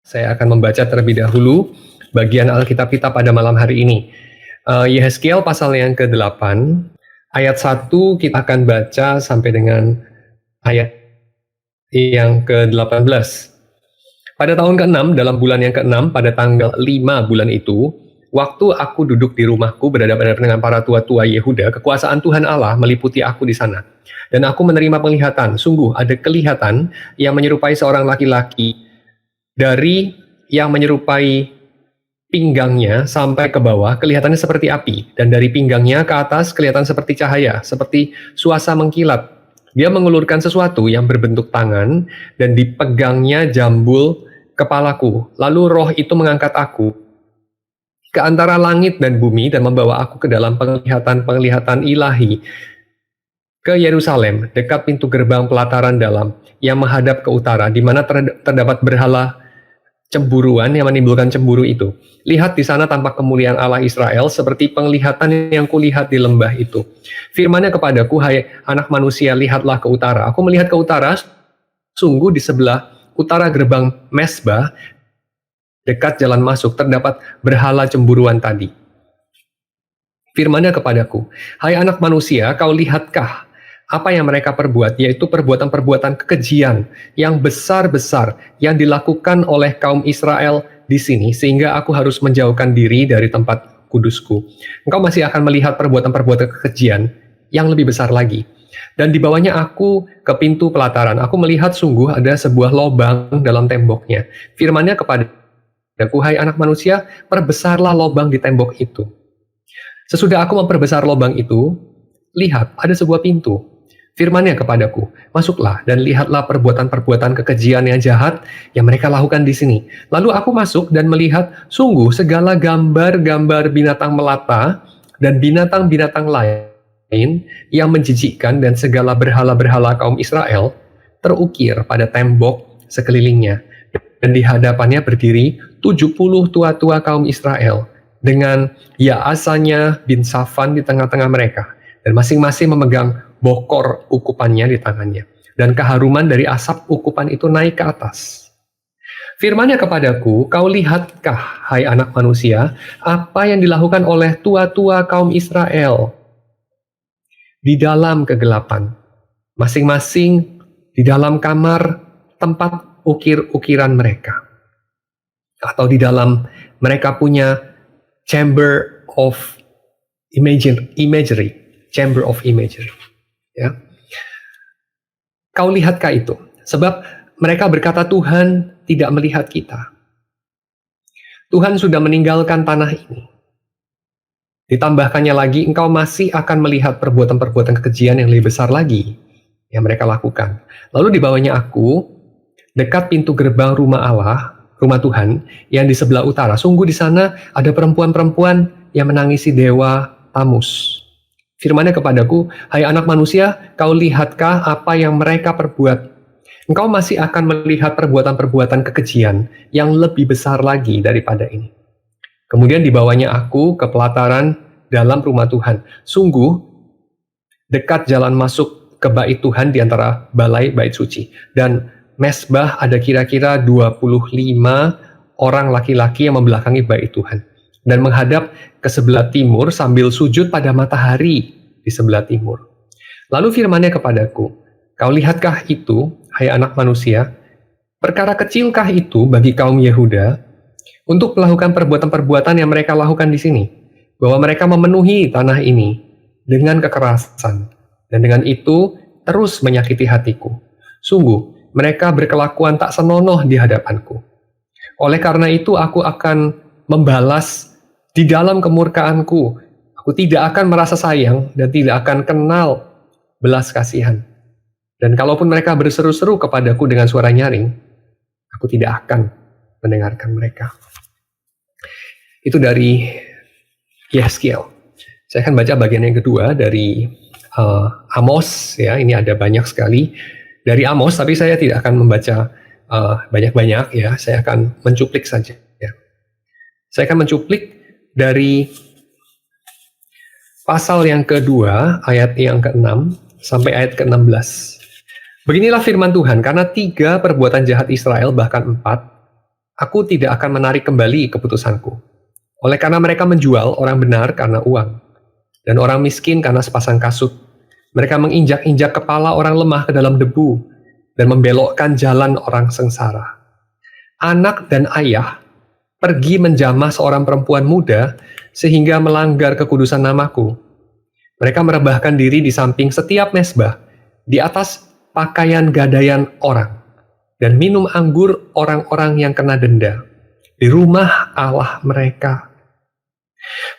Saya akan membaca terlebih dahulu bagian Alkitab kita pada malam hari ini. Yehezkiel pasal yang ke-8, ayat 1 kita akan baca sampai dengan ayat yang ke-18. Pada tahun ke-6, dalam bulan yang ke-6, pada tanggal 5 bulan itu, waktu aku duduk di rumahku berhadapan dengan para tua-tua Yehuda, kekuasaan Tuhan Allah meliputi aku di sana. Dan aku menerima penglihatan, sungguh ada kelihatan yang menyerupai seorang laki-laki, dari yang menyerupai pinggangnya sampai ke bawah kelihatannya seperti api, dan dari pinggangnya ke atas kelihatan seperti cahaya, seperti suasa mengkilat. Dia mengulurkan sesuatu yang berbentuk tangan, dan dipegangnya jambul kepalaku. Lalu roh itu mengangkat aku ke antara langit dan bumi dan membawa aku ke dalam penglihatan-penglihatan ilahi, ke Yerusalem, dekat pintu gerbang pelataran dalam, yang menghadap ke utara, di mana terdapat berhala cemburuan yang menimbulkan cemburu itu. Lihat di sana tampak kemuliaan Allah Israel seperti penglihatan yang kulihat di lembah itu. Firman-Nya kepadaku, hai anak manusia, lihatlah ke utara. Aku melihat ke utara, sungguh di sebelah utara gerbang Mesbah, dekat jalan masuk, terdapat berhala cemburuan tadi. Firman-Nya kepadaku, hai anak manusia, kau lihatkah apa yang mereka perbuat, yaitu perbuatan-perbuatan kekejian yang besar-besar yang dilakukan oleh kaum Israel di sini, sehingga aku harus menjauhkan diri dari tempat kudusku. Engkau masih akan melihat perbuatan-perbuatan kekejian yang lebih besar lagi. Dan dibawanya aku ke pintu pelataran, aku melihat sungguh ada sebuah lobang dalam temboknya. Firman-Nya kepadaku, hai anak manusia, perbesarlah lobang di tembok itu. Sesudah aku memperbesar lobang itu, lihat ada sebuah pintu. Firman-Nya kepadaku, masuklah dan lihatlah perbuatan-perbuatan kekejian yang jahat yang mereka lakukan di sini. Lalu aku masuk dan melihat, sungguh segala gambar-gambar binatang melata dan binatang-binatang lain yang menjijikkan dan segala berhala-berhala kaum Israel terukir pada tembok sekelilingnya. Dan di hadapannya berdiri 70 tua-tua kaum Israel dengan Yaasanya bin Safan di tengah-tengah mereka. Dan masing-masing memegang bokor ukupannya di tangannya. Dan keharuman dari asap ukupan itu naik ke atas. Firman-Nya kepadaku, kau lihatkah, hai anak manusia, apa yang dilakukan oleh tua-tua kaum Israel di dalam kegelapan, masing-masing di dalam kamar tempat ukir-ukiran mereka, atau di dalam mereka punya chamber of imagery, chamber of imagery. Ya. Kau lihatkah itu? Sebab mereka berkata, Tuhan tidak melihat kita. Tuhan sudah meninggalkan tanah ini. Ditambahkannya lagi, engkau masih akan melihat perbuatan-perbuatan kekejian yang lebih besar lagi yang mereka lakukan. Lalu dibawanya aku, dekat pintu gerbang rumah Allah, rumah Tuhan, yang di sebelah utara. Sungguh di sana ada perempuan-perempuan yang menangisi dewa Tamus. Firman-Nya kepadaku, hai anak manusia, kau lihatkah apa yang mereka perbuat? Engkau masih akan melihat perbuatan-perbuatan kekejian yang lebih besar lagi daripada ini. Kemudian dibawanya aku ke pelataran dalam rumah Tuhan. Sungguh, dekat jalan masuk ke bait Tuhan di antara balai bait suci. Dan mesbah ada kira-kira 25 orang laki-laki yang membelakangi bait Tuhan. Dan menghadap ke sebelah timur sambil sujud pada matahari di sebelah timur. Lalu firman-Nya kepadaku, kau lihatkah itu, hai anak manusia, perkara kecilkah itu bagi kaum Yehuda untuk melakukan perbuatan-perbuatan yang mereka lakukan di sini, bahwa mereka memenuhi tanah ini dengan kekerasan, dan dengan itu terus menyakiti hatiku. Sungguh, mereka berkelakuan tak senonoh di hadapanku. Oleh karena itu aku akan membalas di dalam kemurkaanku. Aku tidak akan merasa sayang dan tidak akan kenal belas kasihan. Dan kalaupun mereka berseru-seru kepadaku dengan suara nyaring, aku tidak akan mendengarkan mereka. Itu dari Yehezkiel. Saya akan baca bagian yang kedua dari Amos. Ya, ini ada banyak sekali dari Amos, tapi saya tidak akan membaca banyak-banyak. Ya, saya akan mencuplik saja. Ya. Saya akan mencuplik dari pasal yang kedua, ayat yang ke-6 sampai ayat ke-16. Beginilah firman Tuhan, karena 3 perbuatan jahat Israel, bahkan 4, Aku tidak akan menarik kembali keputusanku. Oleh karena mereka menjual orang benar karena uang, dan orang miskin karena sepasang kasut. Mereka menginjak-injak kepala orang lemah ke dalam debu, dan membelokkan jalan orang sengsara. Anak dan ayah pergi menjamah seorang perempuan muda sehingga melanggar kekudusan namaku. Mereka merebahkan diri di samping setiap mezbah, di atas pakaian gadaian orang, dan minum anggur orang-orang yang kena denda di rumah Allah mereka.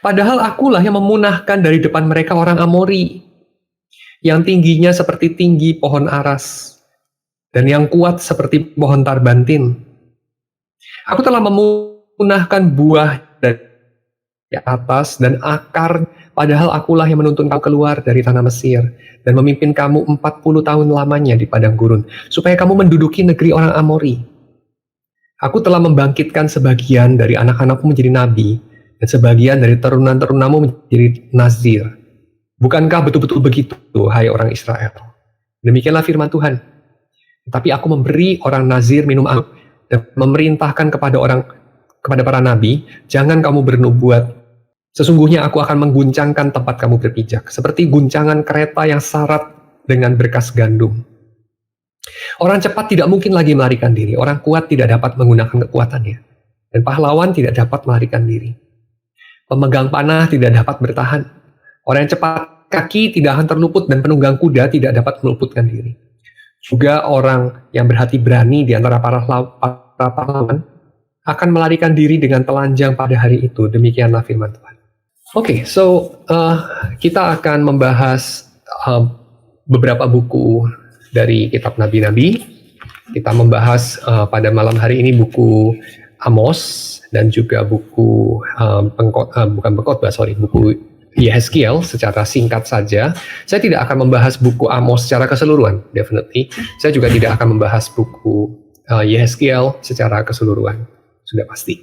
Padahal akulah yang memunahkan dari depan mereka orang Amori, yang tingginya seperti tinggi pohon aras, dan yang kuat seperti pohon tarbantin. Aku telah memunahkan buah dari atas dan akar, padahal akulah yang menuntun kamu keluar dari tanah Mesir, dan memimpin kamu 40 tahun lamanya di padang gurun, supaya kamu menduduki negeri orang Amori. Aku telah membangkitkan sebagian dari anak-anakmu menjadi nabi, dan sebagian dari terunan-terunamu menjadi nazir. Bukankah betul-betul begitu, hai orang Israel? Demikianlah firman Tuhan. Tapi aku memberi orang nazir minum anggur, dan memerintahkan kepada para nabi, jangan kamu bernubuat. Sesungguhnya aku akan mengguncangkan tempat kamu berpijak, seperti guncangan kereta yang syarat dengan berkas gandum. Orang cepat tidak mungkin lagi melarikan diri, orang kuat tidak dapat menggunakan kekuatannya, dan pahlawan tidak dapat melarikan diri. Pemegang panah tidak dapat bertahan, orang yang cepat kaki tidak akan terluput, dan penunggang kuda tidak dapat meluputkan diri. Juga orang yang berhati berani di antara para pahlawan akan melarikan diri dengan telanjang pada hari itu. Demikianlah firman Tuhan. Oke, kita akan membahas beberapa buku dari kitab Nabi-Nabi. Kita membahas pada malam hari ini buku Amos dan juga buku buku Yehezkiel secara singkat saja. Saya tidak akan membahas buku Amos secara keseluruhan, definitely. Saya juga tidak akan membahas buku Yehezkiel secara keseluruhan, sudah pasti.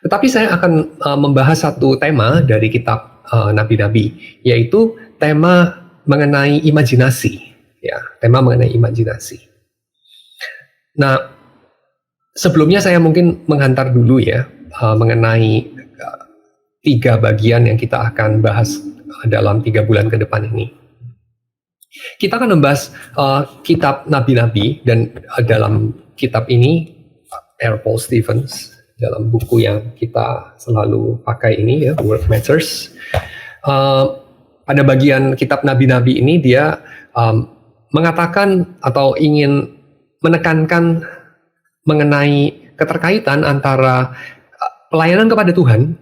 Tetapi saya akan membahas satu tema dari kitab Nabi-Nabi, yaitu tema mengenai imajinasi. Ya, tema mengenai imajinasi. Nah, sebelumnya saya mungkin menghantar dulu ya mengenai 3 bagian yang kita akan bahas dalam 3 bulan ke depan ini. Kita akan membahas kitab Nabi-Nabi, dan dalam kitab ini R. Paul Stevens, dalam buku yang kita selalu pakai ini ya, Word Matters. Pada bagian kitab Nabi-Nabi ini dia mengatakan atau ingin menekankan mengenai keterkaitan antara pelayanan kepada Tuhan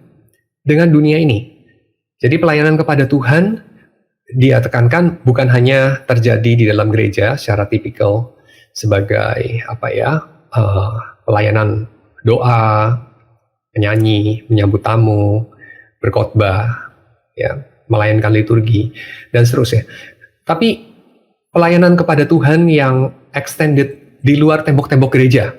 dengan dunia ini. Jadi pelayanan kepada Tuhan dia tekankan bukan hanya terjadi di dalam gereja secara tipikal sebagai pelayanan doa, menyanyi, menyambut tamu, berkhotbah, ya, melayankan liturgi dan seterusnya. Tapi pelayanan kepada Tuhan yang extended di luar tembok-tembok gereja.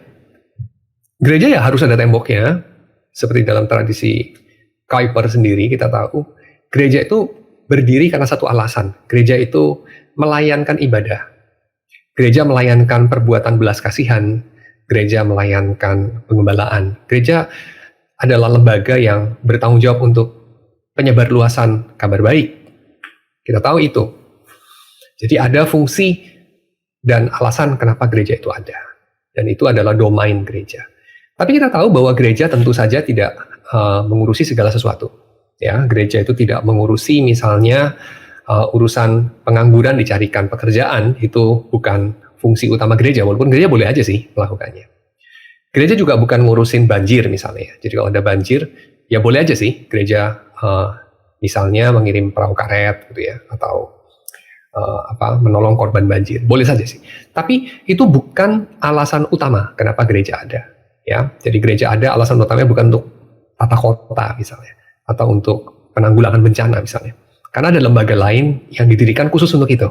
Gereja ya harus ada temboknya, seperti dalam tradisi Kuiper sendiri kita tahu, gereja itu berdiri karena satu alasan. Gereja itu melayanikan ibadah. Gereja melayankan perbuatan belas kasihan. Gereja melayankan pengembalaan. Gereja adalah lembaga yang bertanggung jawab untuk penyebar luasan kabar baik. Kita tahu itu. Jadi ada fungsi dan alasan kenapa gereja itu ada. Dan itu adalah domain gereja. Tapi kita tahu bahwa gereja tentu saja tidak mengurusi segala sesuatu. Ya, gereja itu tidak mengurusi misalnya urusan pengangguran dicarikan pekerjaan, itu bukan fungsi utama gereja, walaupun gereja boleh aja sih melakukannya. Gereja juga bukan ngurusin banjir misalnya. Jadi kalau ada banjir, ya boleh aja sih gereja misalnya mengirim perahu karet gitu ya, atau menolong korban banjir. Boleh saja sih. Tapi itu bukan alasan utama kenapa gereja ada. Ya, jadi gereja ada alasan utamanya bukan untuk tata kota misalnya, atau untuk penanggulangan bencana misalnya. Karena ada lembaga lain yang didirikan khusus untuk itu.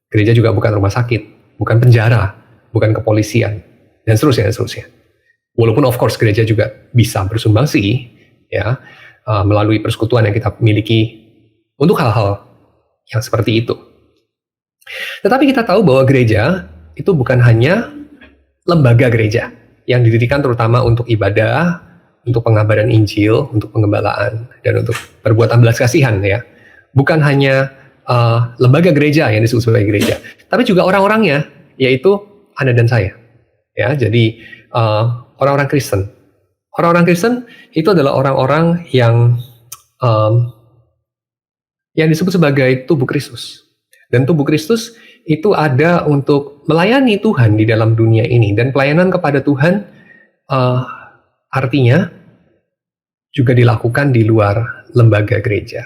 Gereja juga bukan rumah sakit, bukan penjara, bukan kepolisian, dan seterusnya, dan seterusnya. Walaupun of course gereja juga bisa bersumbangsi, ya, melalui persekutuan yang kita miliki untuk hal-hal yang seperti itu. Tetapi kita tahu bahwa gereja itu bukan hanya lembaga gereja. yang didirikan terutama untuk ibadah, untuk pengabaran Injil, untuk pengembalaan, dan untuk perbuatan belas kasihan ya. Bukan hanya lembaga gereja yang disebut sebagai gereja, tapi juga orang-orangnya, yaitu Anda dan saya. Ya, jadi orang-orang Kristen. Orang-orang Kristen itu adalah orang-orang yang disebut sebagai tubuh Kristus. Dan tubuh Kristus itu ada untuk melayani Tuhan di dalam dunia ini. Dan pelayanan kepada Tuhan artinya juga dilakukan di luar lembaga gereja.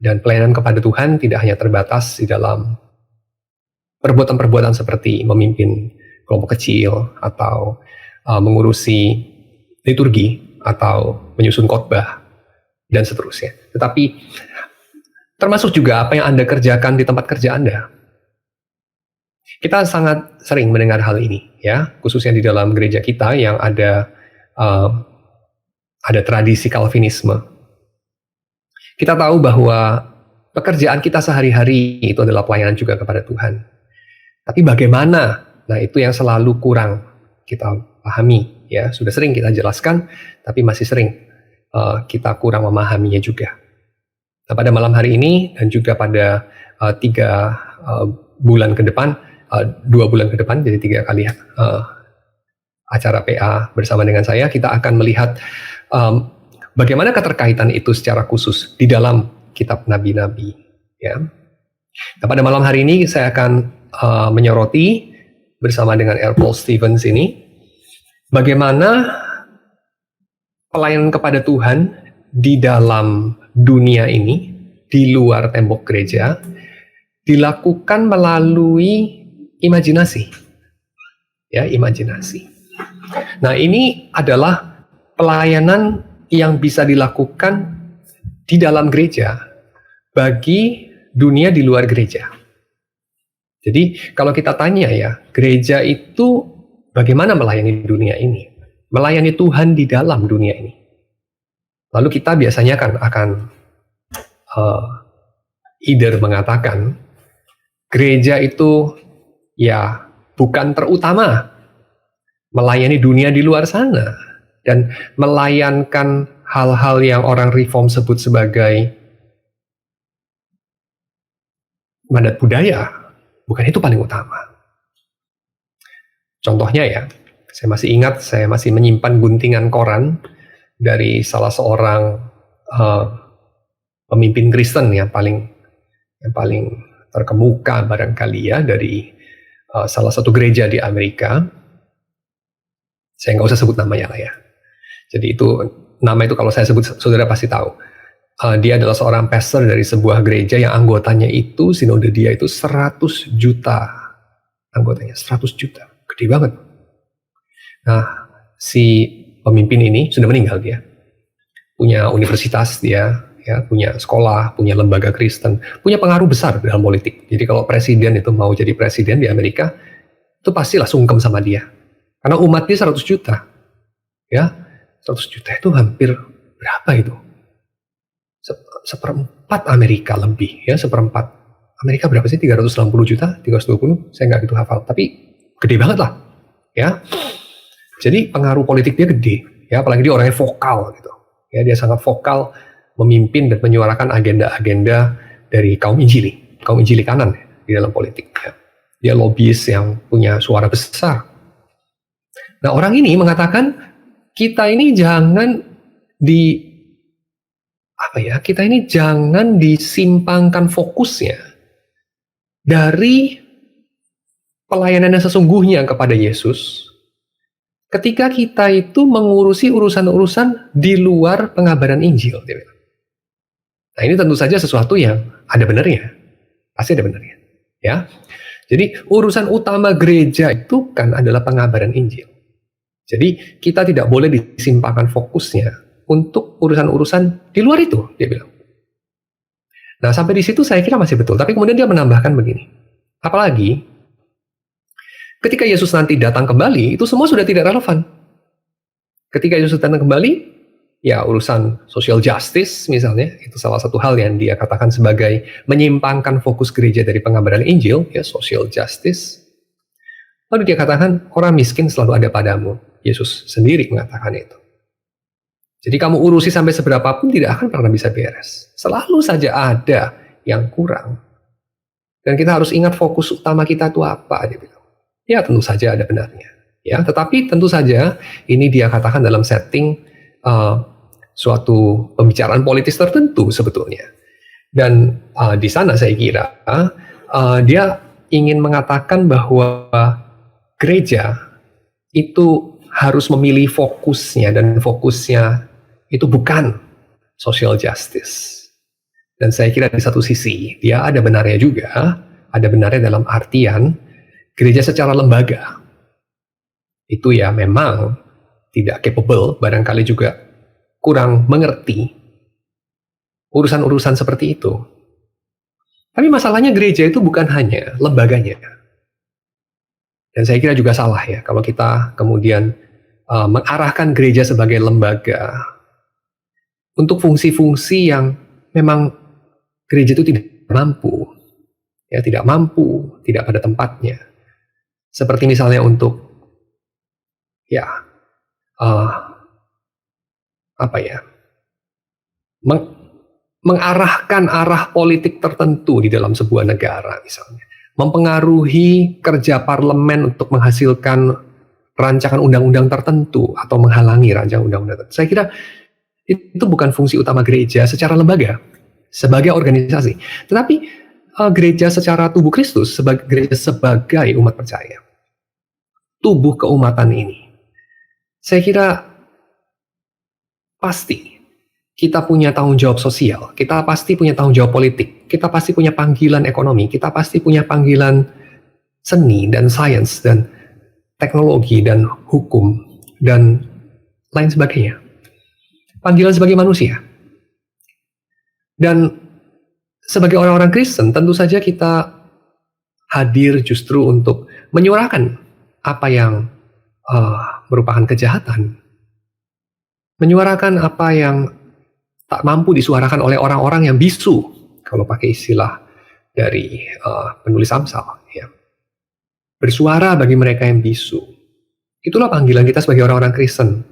Dan pelayanan kepada Tuhan tidak hanya terbatas di dalam perbuatan-perbuatan seperti memimpin kelompok kecil, atau mengurusi liturgi, atau menyusun khotbah, dan seterusnya. Tetapi termasuk juga apa yang Anda kerjakan di tempat kerja Anda. Kita sangat sering mendengar hal ini, ya, khususnya di dalam gereja kita yang ada tradisi Calvinisme. Kita tahu bahwa pekerjaan kita sehari-hari itu adalah pelayanan juga kepada Tuhan. Tapi bagaimana? Nah, itu yang selalu kurang kita pahami, ya. Sudah sering kita jelaskan, tapi masih sering kita kurang memahaminya juga. Nah, pada malam hari ini dan juga pada 2 bulan ke depan, jadi 3 kali acara PA bersama dengan saya, kita akan melihat bagaimana keterkaitan itu secara khusus di dalam kitab nabi-nabi. Ya. Nah, pada malam hari ini saya akan menyoroti bersama dengan R. Paul Stevens ini, bagaimana pelayanan kepada Tuhan di dalam dunia ini, di luar tembok gereja, dilakukan melalui imajinasi. Ya, imajinasi. Nah, ini adalah pelayanan yang bisa dilakukan di dalam gereja bagi dunia di luar gereja. Jadi, kalau kita tanya ya, gereja itu bagaimana melayani dunia ini? Melayani Tuhan di dalam dunia ini. Lalu kita biasanya akan either mengatakan gereja itu ya bukan terutama melayani dunia di luar sana dan melayankan hal-hal yang orang reform sebut sebagai mandat budaya. Bukan itu paling utama. Contohnya ya, saya masih ingat, saya masih menyimpan guntingan koran dari salah seorang pemimpin Kristen yang paling terkemuka barangkali ya, dari salah satu gereja di Amerika. Saya nggak usah sebut namanya lah ya. Jadi nama itu kalau saya sebut saudara pasti tahu. Dia adalah seorang pastor dari sebuah gereja yang anggotanya itu, sinode dia itu 100 juta anggotanya, 100 juta, gede banget. Nah, si pemimpin ini sudah meninggal dia. Punya universitas dia, ya, punya sekolah, punya lembaga Kristen, punya pengaruh besar dalam politik. Jadi kalau presiden itu mau jadi presiden di Amerika, itu pastilah sungkem sama dia. Karena umat dia 100 juta. Ya, 100 juta itu hampir berapa itu? Seperempat Amerika lebih, ya, seperempat. Amerika berapa sih? 360 juta? 320? Saya nggak gitu hafal. Tapi gede banget lah. Ya. Jadi pengaruh politik dia gede. Ya, apalagi dia orangnya vokal gitu. Ya, dia sangat vokal memimpin dan menyuarakan agenda-agenda dari kaum Injili kanan ya, di dalam politik. Ya. Dia lobbyis yang punya suara besar. Nah, orang ini mengatakan kita ini jangan disimpangkan fokusnya dari pelayanan yang sesungguhnya kepada Yesus ketika kita itu mengurusi urusan-urusan di luar pengabaran Injil. Nah, ini tentu saja sesuatu yang ada benarnya. Pasti ada benarnya. Ya. Jadi urusan utama gereja itu kan adalah pengabaran Injil. Jadi kita tidak boleh disimpangkan fokusnya untuk urusan-urusan di luar itu, dia bilang. Nah, sampai di situ saya kira masih betul. Tapi kemudian dia menambahkan begini. Apalagi ketika Yesus nanti datang kembali, itu semua sudah tidak relevan. Ketika Yesus datang kembali, ya urusan social justice misalnya, itu salah satu hal yang dia katakan sebagai menyimpangkan fokus gereja dari pengabaran Injil, ya social justice. Lalu dia katakan, orang miskin selalu ada padamu. Yesus sendiri mengatakan itu. Jadi kamu urusi sampai seberapa pun tidak akan pernah bisa beres. Selalu saja ada yang kurang. Dan kita harus ingat fokus utama kita itu apa, dia bilang. Ya tentu saja ada benarnya. Ya, tetapi tentu saja ini dia katakan dalam setting suatu pembicaraan politis tertentu sebetulnya. Dan di sana saya kira dia ingin mengatakan bahwa gereja itu harus memilih fokusnya, dan fokusnya itu bukan social justice. Dan saya kira di satu sisi dia ada benarnya juga, ada benarnya dalam artian gereja secara lembaga itu ya memang tidak capable, barangkali juga kurang mengerti urusan-urusan seperti itu. Tapi masalahnya gereja itu bukan hanya lembaganya. Dan saya kira juga salah ya kalau kita kemudian mengarahkan gereja sebagai lembaga untuk fungsi-fungsi yang memang gereja itu tidak mampu, ya tidak mampu, tidak pada tempatnya. Seperti misalnya untuk ya mengarahkan arah politik tertentu di dalam sebuah negara misalnya, mempengaruhi kerja parlemen untuk menghasilkan rancangan undang-undang tertentu atau menghalangi rancangan undang-undang tertentu. Saya kira itu bukan fungsi utama gereja secara lembaga, sebagai organisasi. Tetapi gereja secara tubuh Kristus, gereja sebagai umat percaya, tubuh keumatan ini, saya kira pasti kita punya tanggung jawab sosial, kita pasti punya tanggung jawab politik, kita pasti punya panggilan ekonomi, kita pasti punya panggilan seni dan sains dan teknologi dan hukum dan lain sebagainya. Panggilan sebagai manusia. Dan sebagai orang-orang Kristen tentu saja kita hadir justru untuk menyuarakan apa yang merupakan kejahatan, menyuarakan apa yang tak mampu disuarakan oleh orang-orang yang bisu, kalau pakai istilah dari penulis Amsal, ya. Bersuara bagi mereka yang bisu. Itulah panggilan kita sebagai orang-orang Kristen,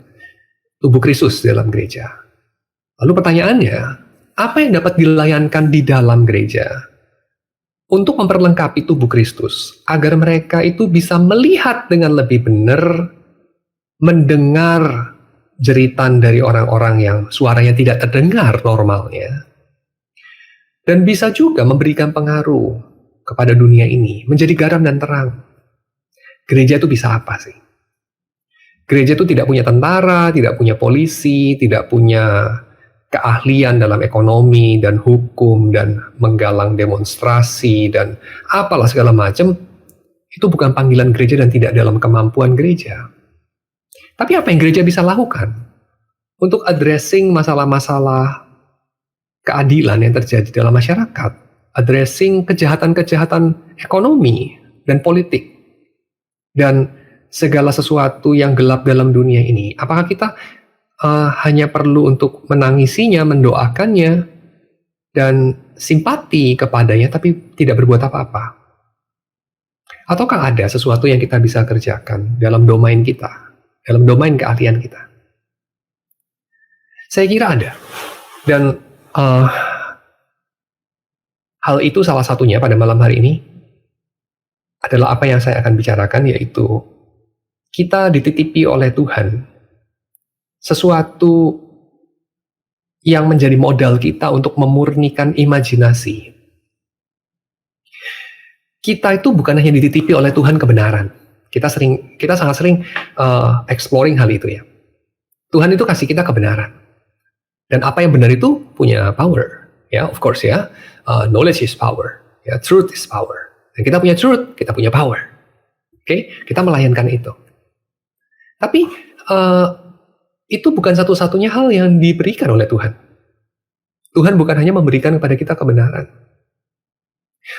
tubuh Kristus dalam gereja. Lalu pertanyaannya, apa yang dapat dilayankan di dalam gereja untuk memperlengkapi tubuh Kristus, agar mereka itu bisa melihat dengan lebih benar, mendengar jeritan dari orang-orang yang suaranya tidak terdengar normalnya, dan bisa juga memberikan pengaruh kepada dunia ini, menjadi garam dan terang. Gereja itu bisa apa sih? Gereja itu tidak punya tentara, tidak punya polisi, tidak punya keahlian dalam ekonomi dan hukum dan menggalang demonstrasi dan apalah segala macam. Itu bukan panggilan gereja dan tidak dalam kemampuan gereja. Tapi apa yang gereja bisa lakukan untuk addressing masalah-masalah keadilan yang terjadi dalam masyarakat, addressing kejahatan-kejahatan ekonomi dan politik, dan segala sesuatu yang gelap dalam dunia ini? Apakah kita hanya perlu untuk menangisinya, mendoakannya, dan simpati kepadanya, tapi tidak berbuat apa-apa? Ataukah ada sesuatu yang kita bisa kerjakan dalam domain kita, dalam domain keahlian kita? Saya kira ada. Dan hal itu salah satunya pada malam hari ini adalah apa yang saya akan bicarakan, yaitu kita dititipi oleh Tuhan sesuatu yang menjadi modal kita untuk memurnikan imajinasi. Kita itu bukan hanya dititipi oleh Tuhan kebenaran. Kita sangat sering exploring hal itu ya. Tuhan itu kasih kita kebenaran. Dan apa yang benar itu punya power. Ya, of course ya. Knowledge is power. Ya, truth is power. Dan kita punya truth, kita punya power. Oke, kita melayankan itu. Tapi itu bukan satu-satunya hal yang diberikan oleh Tuhan. Tuhan bukan hanya memberikan kepada kita kebenaran.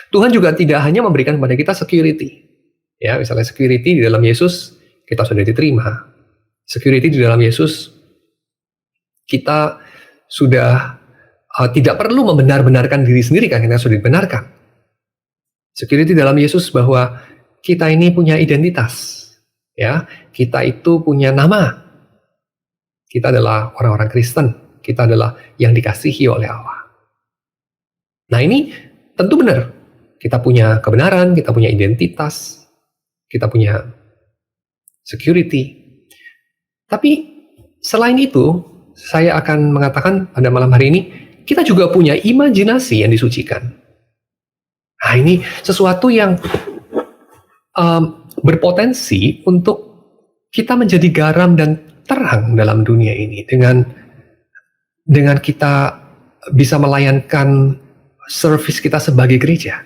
Tuhan juga tidak hanya memberikan kepada kita security. Ya, misalnya security di dalam Yesus kita sudah diterima. Security di dalam Yesus kita sudah tidak perlu membenar-benarkan diri sendiri karena kita sudah dibenarkan. Security dalam Yesus bahwa kita ini punya identitas. Ya, kita itu punya nama. Kita adalah orang-orang Kristen. Kita adalah yang dikasihi oleh Allah. Nah, ini tentu benar. Kita punya kebenaran, kita punya identitas, kita punya security. Tapi selain itu, saya akan mengatakan pada malam hari ini, kita juga punya imajinasi yang disucikan. Nah, ini sesuatu yang berpotensi untuk kita menjadi garam dan terang dalam dunia ini dengan kita bisa melayankan service kita sebagai gereja.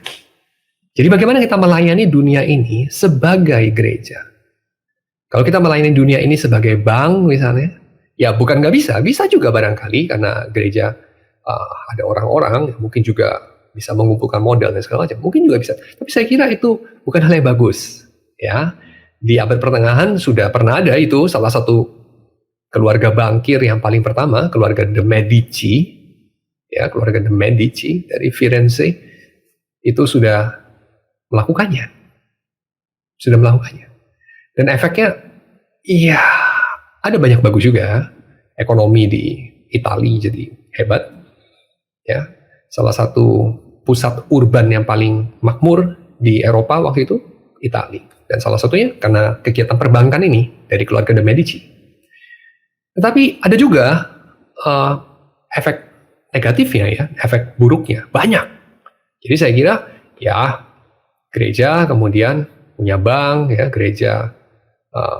Jadi bagaimana kita melayani dunia ini sebagai gereja? Kalau kita melayani dunia ini sebagai bank misalnya, ya bukan nggak bisa, bisa juga barangkali karena gereja ada orang-orang yang mungkin juga bisa mengumpulkan modal dan segala macam, mungkin juga bisa. Tapi saya kira itu bukan hal yang bagus. Ya, di abad pertengahan sudah pernah ada itu salah satu keluarga bankir yang paling pertama, keluarga de Medici, ya keluarga de Medici dari Firenze itu sudah melakukannya. Dan efeknya, iya, ada banyak bagus juga. Ekonomi di Italia jadi hebat. Ya, salah satu pusat urban yang paling makmur di Eropa waktu itu, Italia. Dan salah satunya karena kegiatan perbankan ini dari keluarga de Medici. Tetapi ada juga efek negatifnya ya, efek buruknya banyak. Jadi saya kira ya gereja kemudian punya bank, ya gereja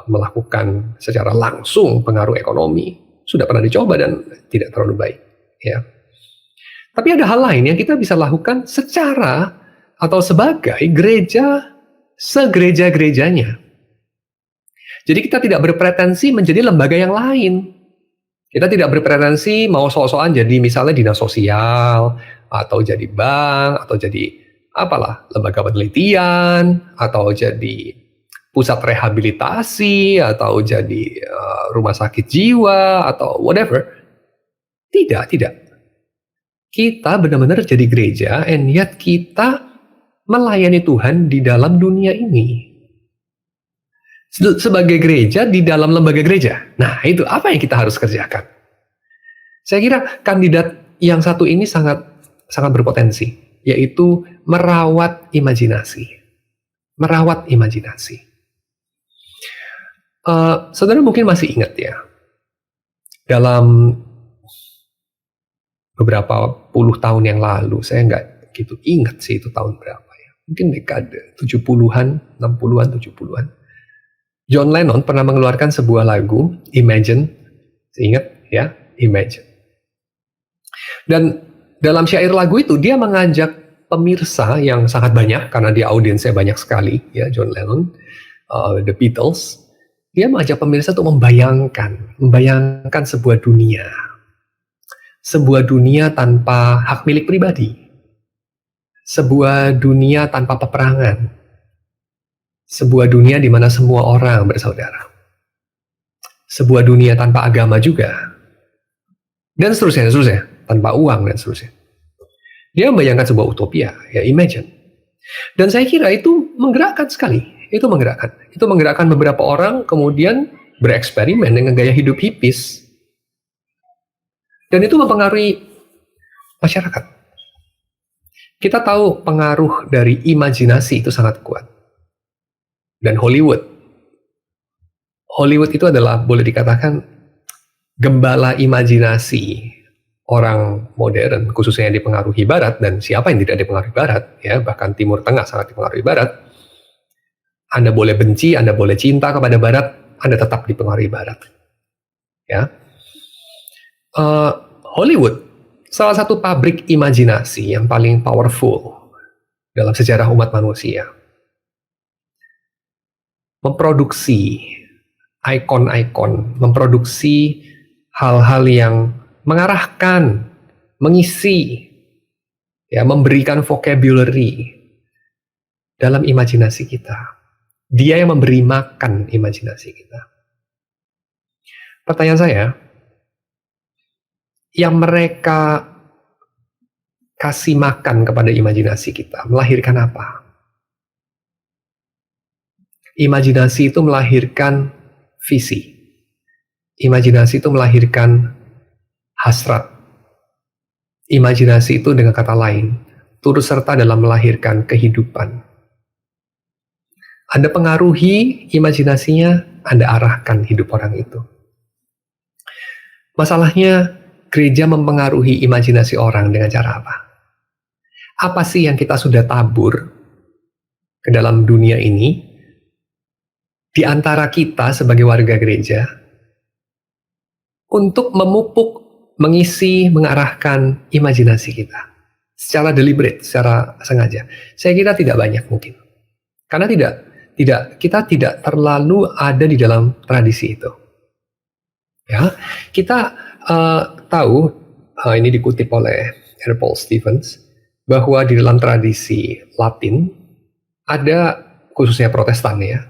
melakukan secara langsung pengaruh ekonomi sudah pernah dicoba dan tidak terlalu baik. Ya. Tapi ada hal lain yang kita bisa lakukan secara atau sebagai gereja segereja-gerejanya. Jadi kita tidak berpretensi menjadi lembaga yang lain. Kita tidak berpretensi mau sok-sokan jadi misalnya dinas sosial, atau jadi bank, atau jadi apalah, lembaga penelitian, atau jadi pusat rehabilitasi, atau jadi rumah sakit jiwa, atau whatever. Tidak. Kita benar-benar jadi gereja, and yet kita melayani Tuhan di dalam dunia ini. Sebagai gereja di dalam lembaga gereja. Nah, itu apa yang kita harus kerjakan? Saya kira kandidat yang satu ini sangat berpotensi, yaitu merawat imajinasi. Merawat imajinasi. Saudara mungkin masih ingat ya, dalam beberapa puluh tahun yang lalu, saya nggak gitu ingat sih itu tahun berapa ya. Mungkin dekade 70-an, 60-an, 70-an. John Lennon pernah mengeluarkan sebuah lagu, Imagine. Saya ingat ya, Imagine. Dan dalam syair lagu itu dia mengajak pemirsa yang sangat banyak, karena dia audiensnya banyak sekali, ya John Lennon, The Beatles. Dia mengajak pemirsa untuk membayangkan sebuah dunia tanpa hak milik pribadi, sebuah dunia tanpa peperangan, sebuah dunia di mana semua orang bersaudara, sebuah dunia tanpa agama juga, dan seterusnya, tanpa uang dan seterusnya. Dia membayangkan sebuah utopia, ya Imagine. Dan saya kira itu menggerakkan sekali. Itu menggerakkan beberapa orang kemudian bereksperimen dengan gaya hidup hippies. Dan itu mempengaruhi masyarakat. Kita tahu pengaruh dari imajinasi itu sangat kuat. Dan Hollywood itu adalah, boleh dikatakan, gembala imajinasi orang modern, khususnya yang dipengaruhi Barat, dan siapa yang tidak dipengaruhi Barat, ya bahkan Timur Tengah sangat dipengaruhi Barat. Anda boleh benci, Anda boleh cinta kepada Barat, Anda tetap dipengaruhi Barat. Ya, Hollywood, salah satu pabrik imajinasi yang paling powerful dalam sejarah umat manusia. Memproduksi ikon-ikon, memproduksi hal-hal yang mengarahkan, mengisi, ya, memberikan vocabulary dalam imajinasi kita. Dia yang memberi makan imajinasi kita. Pertanyaan saya, yang mereka kasih makan kepada imajinasi kita melahirkan apa? Imajinasi itu melahirkan visi. Imajinasi itu melahirkan hasrat. Imajinasi itu dengan kata lain, turut serta dalam melahirkan kehidupan. Anda pengaruhi imajinasinya, Anda arahkan hidup orang itu. Masalahnya, gereja mempengaruhi imajinasi orang dengan cara apa? Apa sih yang kita sudah tabur ke dalam dunia ini, di antara kita sebagai warga gereja, untuk memupuk, mengisi, mengarahkan imajinasi kita secara deliberate, secara sengaja? Saya kira tidak banyak mungkin, karena kita tidak terlalu ada di dalam tradisi itu. Ya, kita tahu, ini dikutip oleh R. Paul Stevens, bahwa di dalam tradisi Latin ada, khususnya Protestan ya,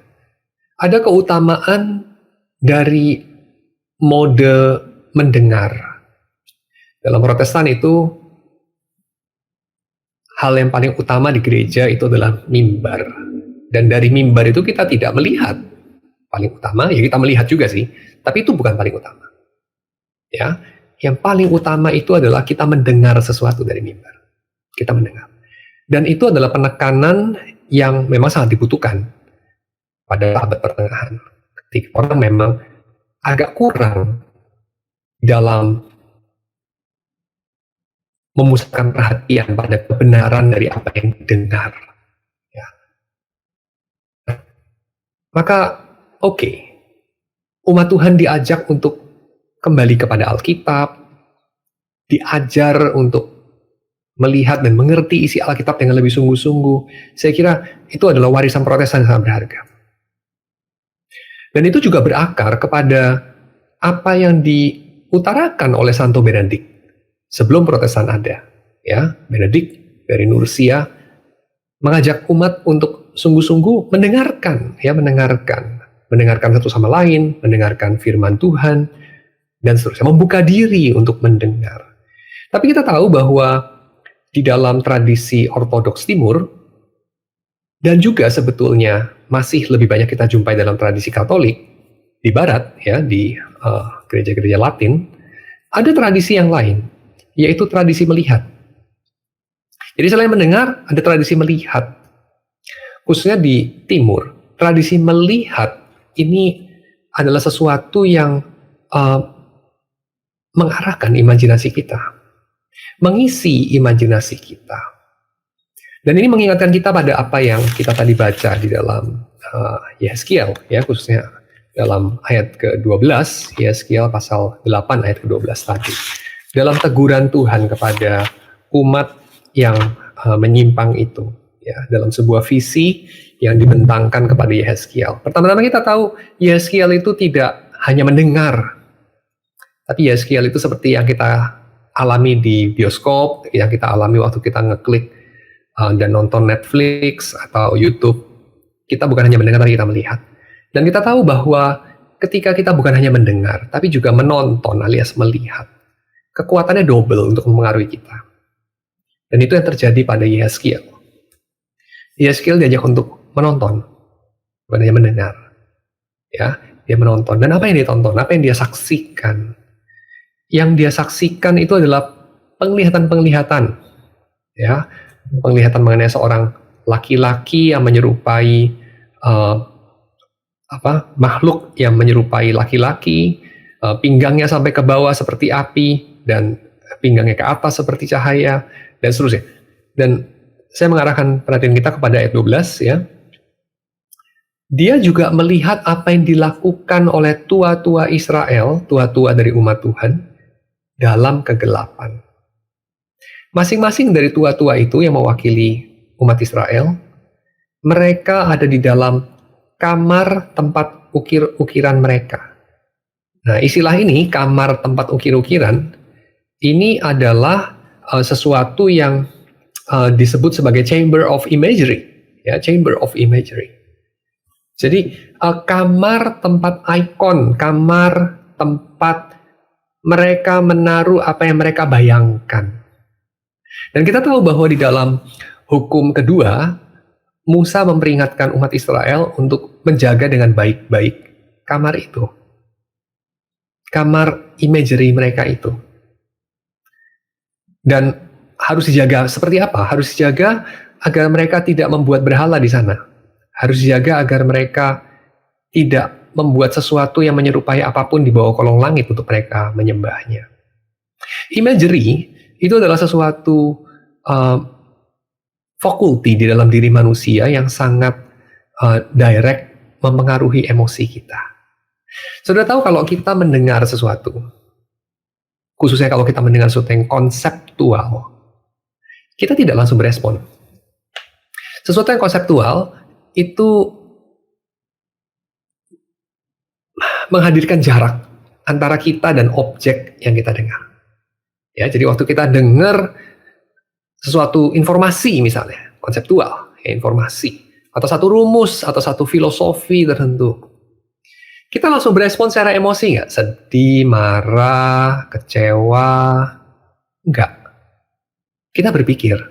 ada keutamaan dari mode mendengar. Dalam Protestan itu, hal yang paling utama di gereja itu adalah mimbar. Dan dari mimbar itu kita tidak melihat. Paling utama, ya kita melihat juga sih, tapi itu bukan paling utama. Ya, yang paling utama itu adalah kita mendengar sesuatu dari mimbar. Kita mendengar. Dan itu adalah penekanan yang memang sangat dibutuhkan pada abad pertengahan. Ketika orang memang agak kurang dalam memusatkan perhatian pada kebenaran dari apa yang didengar. Ya. Maka, oke, umat Tuhan diajak untuk kembali kepada Alkitab, diajar untuk melihat dan mengerti isi Alkitab dengan lebih sungguh-sungguh. Saya kira itu adalah warisan Protestan yang sangat berharga. Dan itu juga berakar kepada apa yang diutarakan oleh Santo Benedik sebelum Protestan ada. Ya, Benedik dari Nursia mengajak umat untuk sungguh-sungguh mendengarkan satu sama lain, mendengarkan firman Tuhan, dan seterusnya, membuka diri untuk mendengar. Tapi kita tahu bahwa di dalam tradisi Ortodoks Timur, dan juga sebetulnya masih lebih banyak kita jumpai dalam tradisi Katolik, di Barat, ya, di gereja-gereja Latin, ada tradisi yang lain, yaitu tradisi melihat. Jadi selain mendengar, ada tradisi melihat. Khususnya di Timur, tradisi melihat ini adalah sesuatu yang mengarahkan imajinasi kita, mengisi imajinasi kita. Dan ini mengingatkan kita pada apa yang kita tadi baca di dalam Yehezkiel, ya, khususnya dalam ayat ke-12, Yehezkiel pasal 8 ayat ke-12 tadi. Dalam teguran Tuhan kepada umat yang menyimpang itu, ya, dalam sebuah visi yang dibentangkan kepada Yehezkiel. Pertama-tama kita tahu Yehezkiel itu tidak hanya mendengar, tapi Yehezkiel itu seperti yang kita alami di bioskop, yang kita alami waktu kita ngeklik dan nonton Netflix atau YouTube. Kita bukan hanya mendengar, tapi kita melihat. Dan kita tahu bahwa ketika kita bukan hanya mendengar, tapi juga menonton alias melihat, kekuatannya double untuk mempengaruhi kita. Dan itu yang terjadi pada Yehezkiel. Yehezkiel diajak untuk menonton, bukan hanya mendengar. Ya, dia menonton. Dan apa yang dia tonton? Apa yang dia saksikan? Yang dia saksikan itu adalah penglihatan-penglihatan. Ya, penglihatan mengenai seorang laki-laki yang menyerupai makhluk yang menyerupai laki-laki, pinggangnya sampai ke bawah seperti api, dan pinggangnya ke atas seperti cahaya, dan seterusnya. Dan saya mengarahkan perhatian kita kepada ayat 12, ya. Dia juga melihat apa yang dilakukan oleh tua-tua Israel, tua-tua dari umat Tuhan, dalam kegelapan. Masing-masing dari tua-tua itu yang mewakili umat Israel, mereka ada di dalam kamar tempat ukir-ukiran mereka. Nah, istilah ini, kamar tempat ukir-ukiran, ini adalah sesuatu yang disebut sebagai chamber of imagery, ya, chamber of imagery. Jadi kamar tempat ikon, kamar tempat mereka menaruh apa yang mereka bayangkan. Dan kita tahu bahwa di dalam hukum kedua, Musa memperingatkan umat Israel untuk menjaga dengan baik-baik kamar itu, kamar imagery mereka itu. Dan harus dijaga seperti apa? Harus dijaga agar mereka tidak membuat berhala di sana. Harus dijaga agar mereka tidak membuat sesuatu yang menyerupai apapun di bawah kolong langit untuk mereka menyembahnya. Imagery itu adalah sesuatu faculty di dalam diri manusia yang sangat direct mempengaruhi emosi kita. Sudah tahu kalau kita mendengar sesuatu, khususnya kalau kita mendengar sesuatu yang konseptual, kita tidak langsung berespon. Sesuatu yang konseptual itu menghadirkan jarak antara kita dan objek yang kita dengar. Ya, jadi waktu kita dengar sesuatu informasi misalnya, konseptual, ya, informasi, atau satu rumus, atau satu filosofi tertentu, kita langsung berespon secara emosi nggak? Sedih, marah, kecewa? Nggak. Kita berpikir,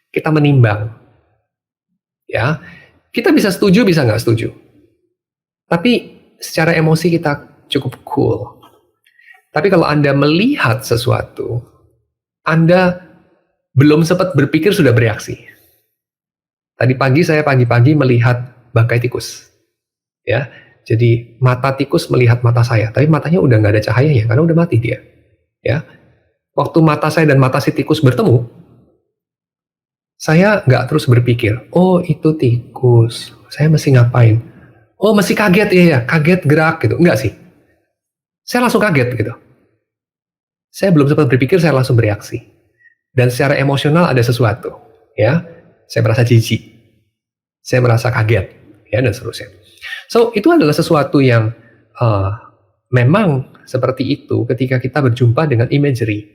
kita menimbang. Ya, kita bisa setuju, bisa nggak setuju. Tapi secara emosi kita cukup cool. Tapi kalau Anda melihat sesuatu, Anda belum sempat berpikir sudah bereaksi. Tadi pagi saya pagi-pagi melihat bangkai tikus. Ya, jadi mata tikus melihat mata saya, tapi matanya udah nggak ada cahayanya karena udah mati dia. Ya, waktu mata saya dan mata si tikus bertemu, saya nggak terus berpikir, oh itu tikus, saya mesti ngapain? Oh mesti kaget, ya, kaget gerak gitu. Enggak sih, saya langsung kaget gitu. Saya belum sempat berpikir, saya langsung bereaksi. Dan secara emosional ada sesuatu, ya. Saya merasa jijik, saya merasa kaget, ya, dan seterusnya. So, itu adalah sesuatu yang memang seperti itu ketika kita berjumpa dengan imagery.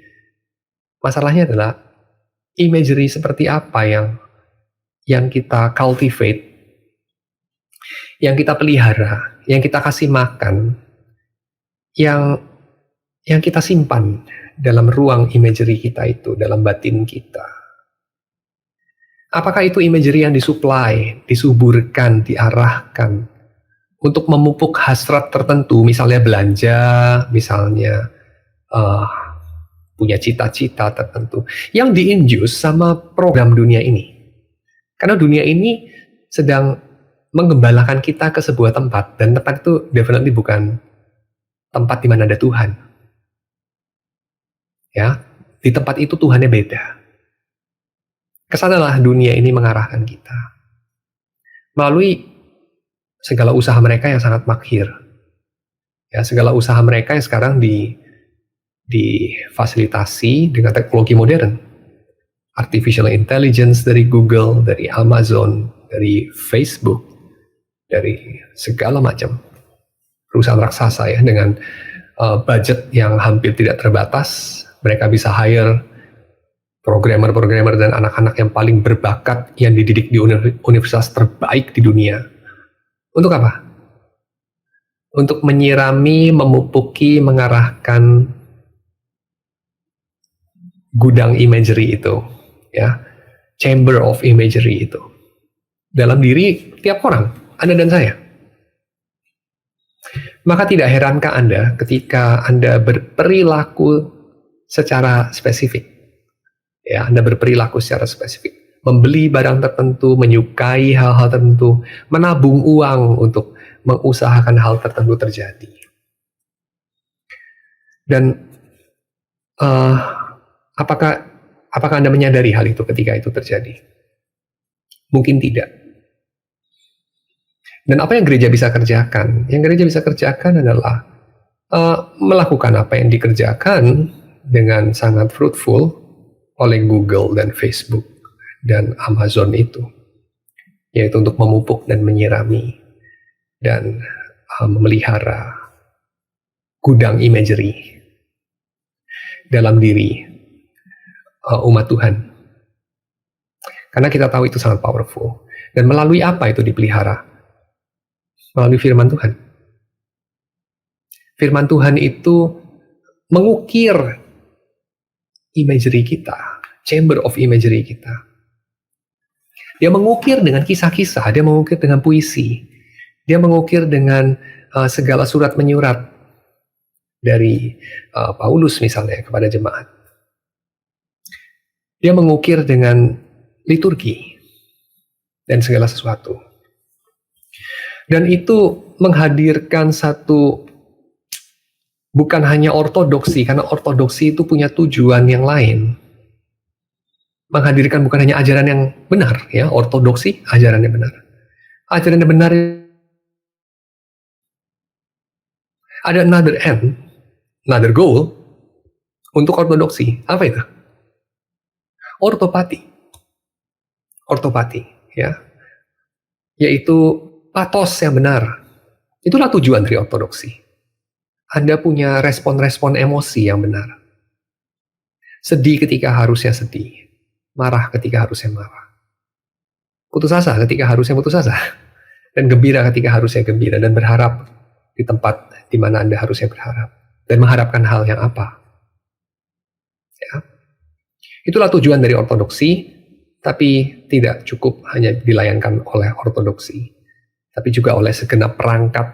Masalahnya adalah imagery seperti apa yang kita cultivate, yang kita pelihara, yang kita kasih makan, yang kita simpan dalam ruang imagery kita itu, dalam batin kita. Apakah itu imagery yang disuplai, disuburkan, diarahkan untuk memupuk hasrat tertentu, misalnya belanja, misalnya punya cita-cita tertentu, yang di-induce sama program dunia ini. Karena dunia ini sedang menggembalakan kita ke sebuah tempat, dan tempat itu definitely bukan tempat di mana ada Tuhan. Ya, di tempat itu Tuhannya beda. Kesanalah dunia ini mengarahkan kita melalui segala usaha mereka yang sangat makhir. Ya, segala usaha mereka yang sekarang difasilitasi dengan teknologi modern. Artificial intelligence dari Google, dari Amazon, dari Facebook, dari segala macam perusahaan raksasa ya, dengan budget yang hampir tidak terbatas. Mereka bisa hire programmer-programmer dan anak-anak yang paling berbakat yang dididik di universitas terbaik di dunia. Untuk apa? Untuk menyirami, memupuki, mengarahkan gudang imagery itu, ya, chamber of imagery itu dalam diri tiap orang, Anda dan saya. Maka tidak herankah Anda ketika Anda berperilaku secara spesifik, ya, Anda berperilaku secara spesifik, membeli barang tertentu, menyukai hal-hal tertentu, menabung uang untuk mengusahakan hal tertentu terjadi. Dan apakah Anda menyadari hal itu ketika itu terjadi? Mungkin tidak. Dan apa yang gereja bisa kerjakan? Yang gereja bisa kerjakan adalah melakukan apa yang dikerjakan dengan sangat fruitful oleh Google dan Facebook dan Amazon itu, yaitu untuk memupuk dan menyirami dan memelihara gudang imagery dalam diri umat Tuhan. Karena kita tahu itu sangat powerful. Dan melalui apa itu dipelihara? Melalui firman Tuhan. Firman Tuhan itu mengukir imagery kita, chamber of imagery kita. Dia mengukir dengan kisah-kisah, dia mengukir dengan puisi, dia mengukir dengan segala surat menyurat dari Paulus misalnya kepada jemaat. Dia mengukir dengan liturgi dan segala sesuatu. Dan itu menghadirkan satu, bukan hanya ortodoksi, karena ortodoksi itu punya tujuan yang lain. Menghadirkan bukan hanya ajaran yang benar, ya, ortodoksi ajaran yang benar. Ajaran yang benar ada another end, another goal untuk ortodoksi. Apa itu? Ortopati, ya, yaitu patos yang benar. Itulah tujuan dari ortodoksi. Anda punya respon-respon emosi yang benar. Sedih ketika harusnya sedih, marah ketika harusnya marah, putus asa ketika harusnya putus asa, dan gembira ketika harusnya gembira, dan berharap di tempat di mana Anda harusnya berharap, dan mengharapkan hal yang apa. Ya. Itulah tujuan dari ortodoksi, tapi tidak cukup hanya dilayankan oleh ortodoksi, tapi juga oleh segenap perangkat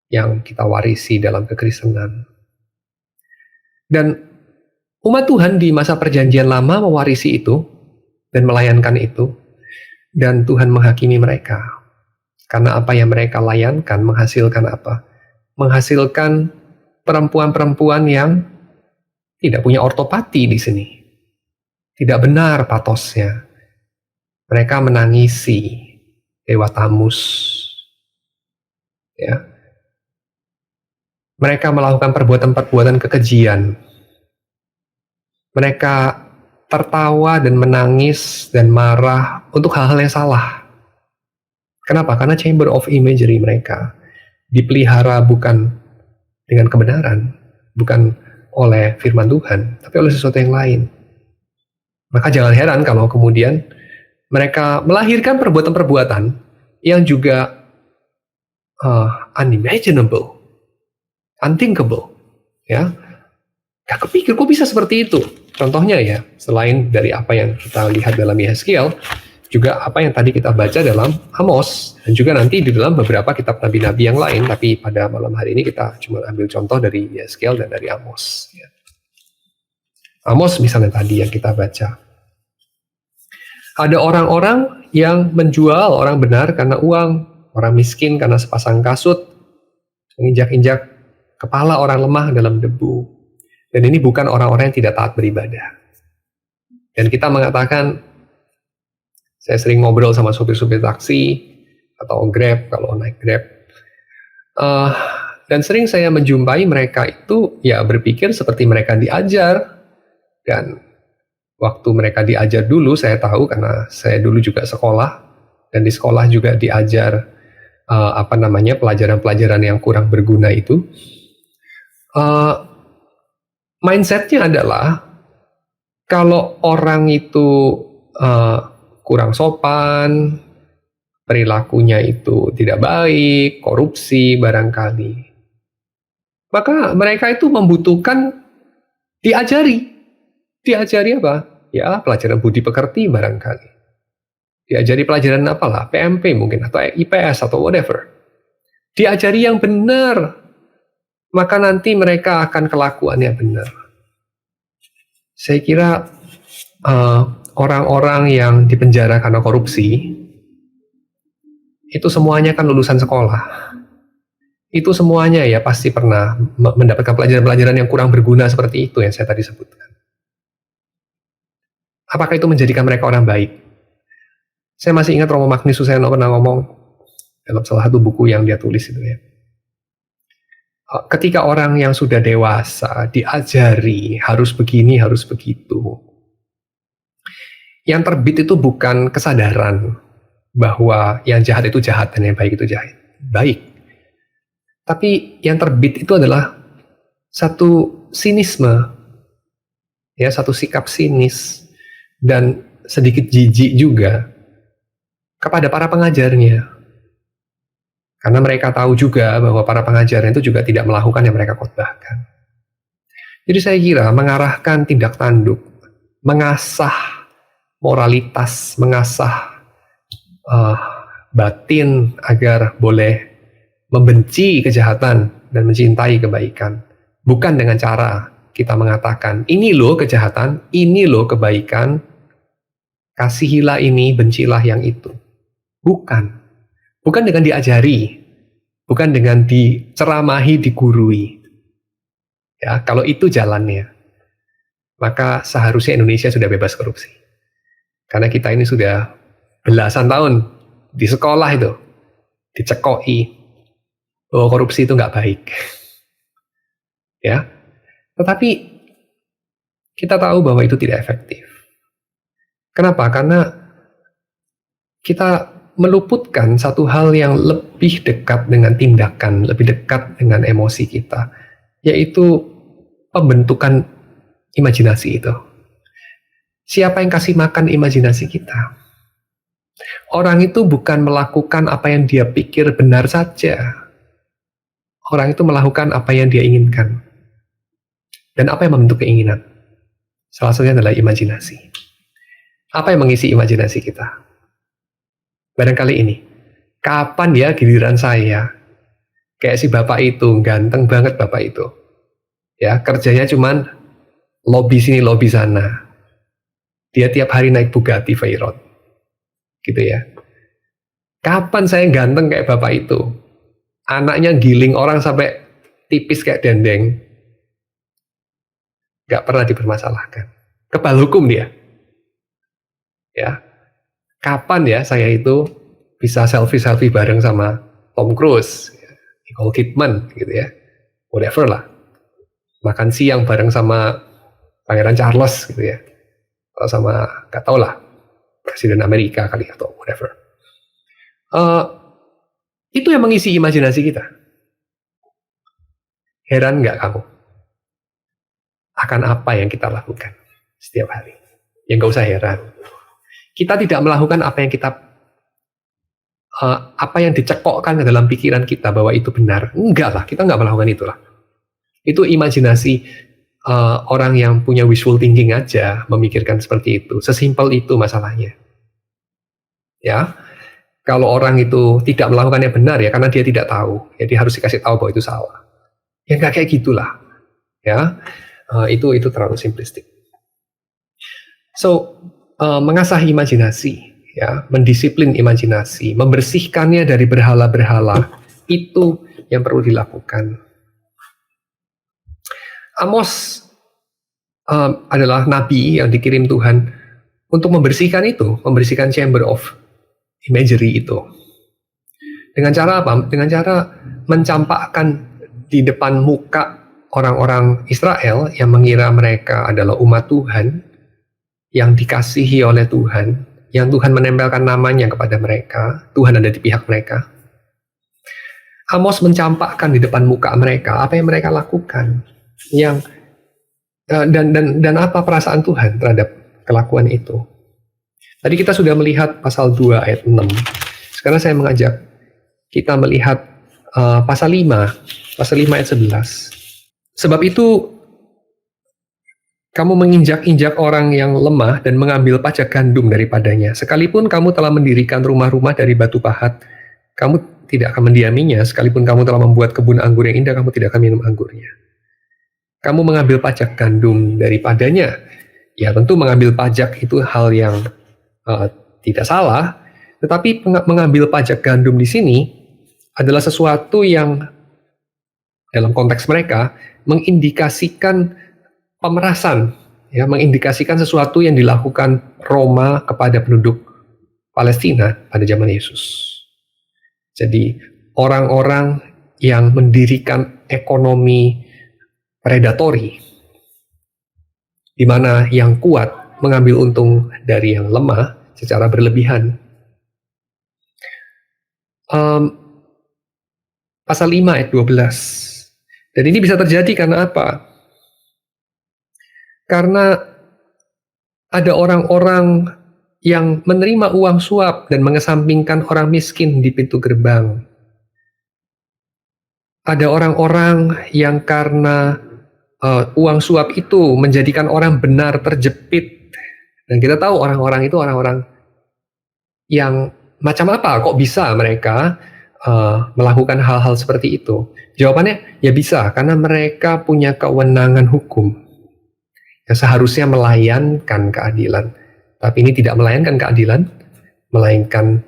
yang kita warisi dalam kekristenan. Dan umat Tuhan di masa perjanjian lama mewarisi itu, dan melayankan itu, dan Tuhan menghakimi mereka. Karena apa yang mereka layankan menghasilkan apa? Menghasilkan perempuan-perempuan yang tidak punya ortopati di sini. Tidak benar patosnya. Mereka menangisi Dewa Tamus. Ya. Mereka melakukan perbuatan-perbuatan kekejian. Mereka tertawa dan menangis dan marah untuk hal-hal yang salah. Kenapa? Karena chamber of imagery mereka dipelihara bukan dengan kebenaran, bukan oleh firman Tuhan, tapi oleh sesuatu yang lain. Maka jangan heran kalau kemudian mereka melahirkan perbuatan-perbuatan yang juga unimaginable, unthinkable, ya. Gak kepikir kok bisa seperti itu. Contohnya ya, selain dari apa yang kita lihat dalam Yehezkiel, juga apa yang tadi kita baca dalam Amos, dan juga nanti di dalam beberapa kitab nabi-nabi yang lain, tapi pada malam hari ini kita cuma ambil contoh dari Yehezkiel dan dari Amos. Ya. Amos misalnya tadi yang kita baca. Ada orang-orang yang menjual orang benar karena uang, orang miskin karena sepasang kasut, menginjak-injak kepala orang lemah dalam debu. Dan ini bukan orang-orang yang tidak taat beribadah. Dan kita mengatakan, saya sering ngobrol sama supir-supir taksi, atau Grab, kalau naik Grab. Dan sering saya menjumpai mereka itu ya berpikir seperti mereka diajar. Dan waktu mereka diajar dulu, saya tahu karena saya dulu juga sekolah, dan di sekolah juga diajar pelajaran-pelajaran yang kurang berguna itu. Mindsetnya adalah kalau orang itu kurang sopan, perilakunya itu tidak baik, korupsi barangkali, maka mereka itu membutuhkan diajari apa? Ya, pelajaran budi pekerti barangkali. Diajari pelajaran apalah, PMP mungkin, atau IPS, atau whatever. Diajari yang benar, maka nanti mereka akan kelakuannya benar. Saya kira orang-orang yang dipenjara karena korupsi, itu semuanya kan lulusan sekolah. Itu semuanya ya pasti pernah mendapatkan pelajaran-pelajaran yang kurang berguna seperti itu yang saya tadi sebutkan. Apakah itu menjadikan mereka orang baik? Saya masih ingat Romo Magnis Suseno pernah ngomong dalam salah satu buku yang dia tulis itu ya. Ketika orang yang sudah dewasa diajari harus begini, harus begitu. Yang terbit itu bukan kesadaran bahwa yang jahat itu jahat dan yang baik itu baik. Tapi yang terbit itu adalah satu sinisme, ya, satu sikap sinis dan sedikit jijik juga kepada para pengajarnya. Karena mereka tahu juga bahwa para pengajarnya itu juga tidak melakukan yang mereka khotbahkan. Jadi saya kira mengarahkan tindak tanduk, mengasah, moralitas, mengasah uh, batin agar boleh membenci kejahatan dan mencintai kebaikan. Bukan dengan cara kita mengatakan, ini loh kejahatan, ini loh kebaikan, kasihilah ini, bencilah yang itu. Bukan. Bukan dengan diajari, bukan dengan diceramahi, digurui. Ya, kalau itu jalannya, maka seharusnya Indonesia sudah bebas korupsi. Karena kita ini sudah belasan tahun di sekolah itu dicekoi bahwa korupsi itu nggak baik. Ya, tetapi kita tahu bahwa itu tidak efektif. Kenapa? Karena kita meluputkan satu hal yang lebih dekat dengan tindakan, lebih dekat dengan emosi kita, yaitu pembentukan imajinasi itu. Siapa yang kasih makan imajinasi kita? Orang itu bukan melakukan apa yang dia pikir benar saja. Orang itu melakukan apa yang dia inginkan. Dan apa yang membentuk keinginan? Salah satunya adalah imajinasi. Apa yang mengisi imajinasi kita? Barangkali ini. Kapan ya giliran saya? Kayak si bapak itu, ganteng banget bapak itu. Ya, kerjanya cuman lobby sini, lobby sana. Dia tiap hari naik Bugatti Veyron. Gitu ya. Kapan saya ganteng kayak bapak itu? Anaknya giling orang sampai tipis kayak dendeng. Gak pernah dipermasalahkan. Kebal hukum dia. Ya. Kapan ya saya itu bisa selfie-selfie bareng sama Tom Cruise, Nicole Kidman gitu ya. Whatever lah. Makan siang bareng sama Pangeran Charles gitu ya. Atau sama, gak tau lah, Presiden Amerika kali atau whatever. Itu yang mengisi imajinasi kita. Heran nggak kamu? Akan apa yang kita lakukan setiap hari? Ya nggak usah heran. Kita tidak melakukan apa yang dicekokkan ke dalam pikiran kita bahwa itu benar. Enggak lah, kita nggak melakukan itulah. Itu imajinasi orang yang punya wishful thinking aja memikirkan seperti itu. Sesimpel itu masalahnya. Ya, kalau orang itu tidak melakukannya benar ya karena dia tidak tahu, ya dia harus dikasih tahu bahwa itu salah. Ya nggak kayak gitulah. Ya, itu terlalu simplistik. So, mengasah imajinasi, ya, mendisiplin imajinasi, membersihkannya dari berhala-berhala, itu yang perlu dilakukan. Amos adalah nabi yang dikirim Tuhan untuk membersihkan itu, membersihkan chamber of imagery itu. Dengan cara apa? Dengan cara mencampakkan di depan muka orang-orang Israel yang mengira mereka adalah umat Tuhan, yang dikasihi oleh Tuhan, yang Tuhan menempelkan namanya kepada mereka, Tuhan ada di pihak mereka. Amos mencampakkan di depan muka mereka apa yang mereka lakukan, dan apa perasaan Tuhan terhadap kelakuan itu. Tadi kita sudah melihat pasal 2 ayat 6. Sekarang saya mengajak kita melihat pasal 5 ayat 11. Sebab itu kamu menginjak-injak orang yang lemah dan mengambil pajak gandum daripadanya. Sekalipun kamu telah mendirikan rumah-rumah dari batu pahat, kamu tidak akan mendiaminya. Sekalipun kamu telah membuat kebun anggur yang indah, kamu tidak akan minum anggurnya. Kamu mengambil pajak gandum daripadanya. Ya tentu mengambil pajak itu hal yang tidak salah, tetapi mengambil pajak gandum di sini adalah sesuatu yang dalam konteks mereka mengindikasikan pemerasan, ya, mengindikasikan sesuatu yang dilakukan Roma kepada penduduk Palestina pada zaman Yesus. Jadi orang-orang yang mendirikan ekonomi predatori, di mana yang kuat mengambil untung dari yang lemah secara berlebihan. Pasal 5 ayat 12. Dan ini bisa terjadi karena apa? Karena ada orang-orang yang menerima uang suap dan mengesampingkan orang miskin di pintu gerbang. Ada orang-orang yang karena uang suap itu menjadikan orang benar terjepit Dan kita tahu orang-orang itu orang-orang yang macam apa, kok bisa mereka melakukan hal-hal seperti itu? Jawabannya, ya bisa, karena mereka punya kewenangan hukum yang seharusnya melayankan keadilan. Tapi ini tidak melayankan keadilan, melainkan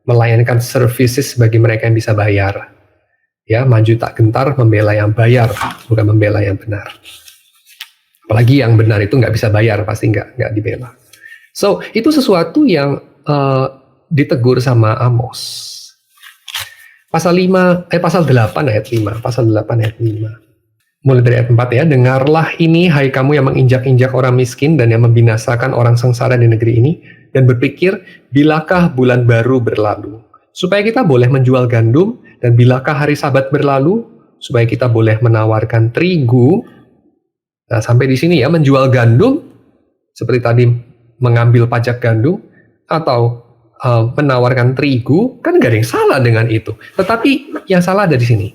melayanikan services bagi mereka yang bisa bayar. Ya, maju tak gentar, membela yang bayar, bukan membela yang benar. Apalagi yang benar itu nggak bisa bayar, pasti nggak dibela. So, itu sesuatu yang ditegur sama Amos. Pasal 8 ayat 5. Pasal 8 ayat 5. Mulai dari ayat 4 ya. Dengarlah ini, hai kamu yang menginjak-injak orang miskin dan yang membinasakan orang sengsara di negeri ini, dan berpikir, bilakah bulan baru berlalu, supaya kita boleh menjual gandum, dan bilakah hari Sabat berlalu, supaya kita boleh menawarkan terigu. Nah, sampai di sini ya, menjual gandum, seperti tadi mengambil pajak gandum, atau menawarkan terigu, kan gak ada yang salah dengan itu. Tetapi yang salah ada di sini.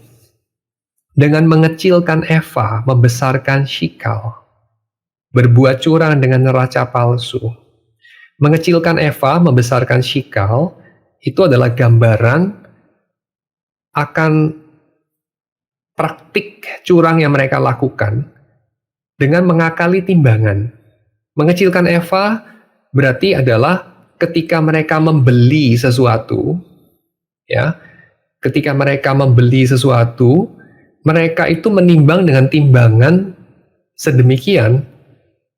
Dengan mengecilkan Eva, membesarkan Shikal, berbuat curang dengan neraca palsu. Mengecilkan Eva, membesarkan Shikal, itu adalah gambaran akan praktik curang yang mereka lakukan dengan mengakali timbangan. Mengecilkan Eva berarti adalah ketika mereka membeli sesuatu, ya, ketika mereka membeli sesuatu, mereka itu menimbang dengan timbangan sedemikian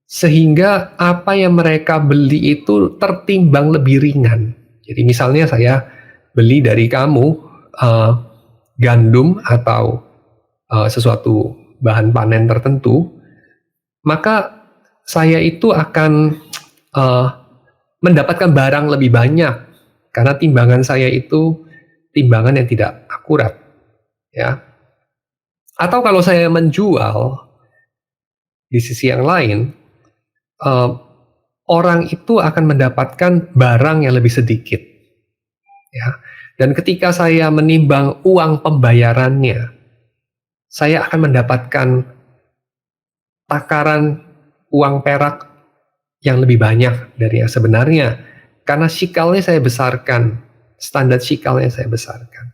sehingga apa yang mereka beli itu tertimbang lebih ringan. Jadi misalnya saya beli dari kamu gandum atau sesuatu bahan panen tertentu, maka saya itu akan mendapatkan barang lebih banyak karena timbangan saya itu timbangan yang tidak akurat, ya. Atau kalau saya menjual di sisi yang lain, orang itu akan mendapatkan barang yang lebih sedikit, ya. Dan ketika saya menimbang uang pembayarannya, saya akan mendapatkan takaran uang perak yang lebih banyak dari yang sebenarnya, karena shikalnya saya besarkan, standar shikalnya saya besarkan.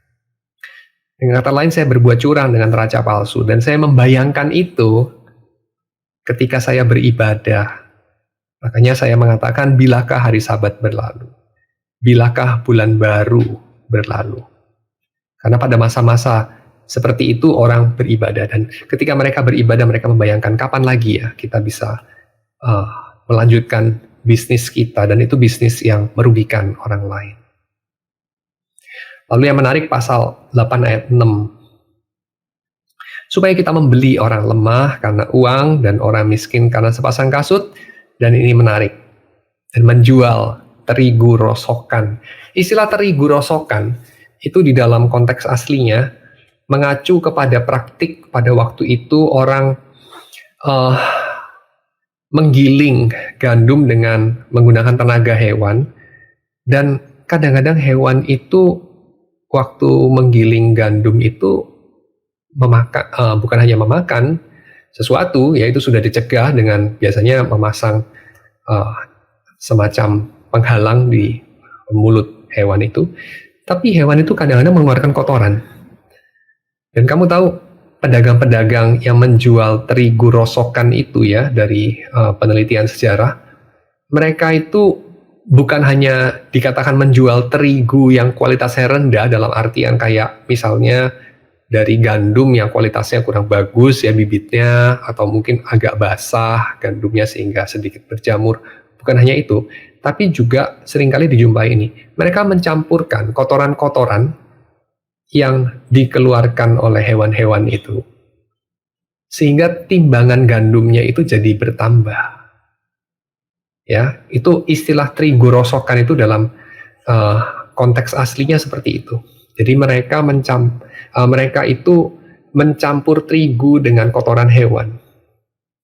Dengan kata lain, saya berbuat curang dengan neraca palsu, dan saya membayangkan itu ketika saya beribadah. Makanya saya mengatakan, bilakah hari Sabat berlalu? Bilakah bulan baru berlalu? Karena pada masa-masa seperti itu orang beribadah, dan ketika mereka beribadah, mereka membayangkan kapan lagi ya kita bisa melanjutkan bisnis kita, dan itu bisnis yang merugikan orang lain. Lalu yang menarik pasal 8 ayat 6. Supaya kita membeli orang lemah karena uang dan orang miskin karena sepasang kasut, dan ini menarik, dan menjual terigu rosokan. Istilah terigu rosokan itu di dalam konteks aslinya mengacu kepada praktik pada waktu itu orang menggiling gandum dengan menggunakan tenaga hewan, dan kadang-kadang hewan itu waktu menggiling gandum itu bukan hanya memakan sesuatu, yaitu sudah dicegah dengan biasanya memasang semacam penghalang di mulut hewan itu, tapi hewan itu kadang-kadang mengeluarkan kotoran. Dan kamu tahu, pedagang-pedagang yang menjual terigu rosokan itu ya, dari penelitian sejarah, mereka itu bukan hanya dikatakan menjual terigu yang kualitasnya rendah, dalam artian kayak misalnya dari gandum yang kualitasnya kurang bagus ya bibitnya, atau mungkin agak basah gandumnya sehingga sedikit berjamur. Bukan hanya itu, tapi juga seringkali dijumpai ini, mereka mencampurkan kotoran-kotoran yang dikeluarkan oleh hewan-hewan itu, sehingga timbangan gandumnya itu jadi bertambah. Ya, itu istilah terigu rosokan itu dalam konteks aslinya seperti itu. Jadi mereka itu mencampur terigu dengan kotoran hewan.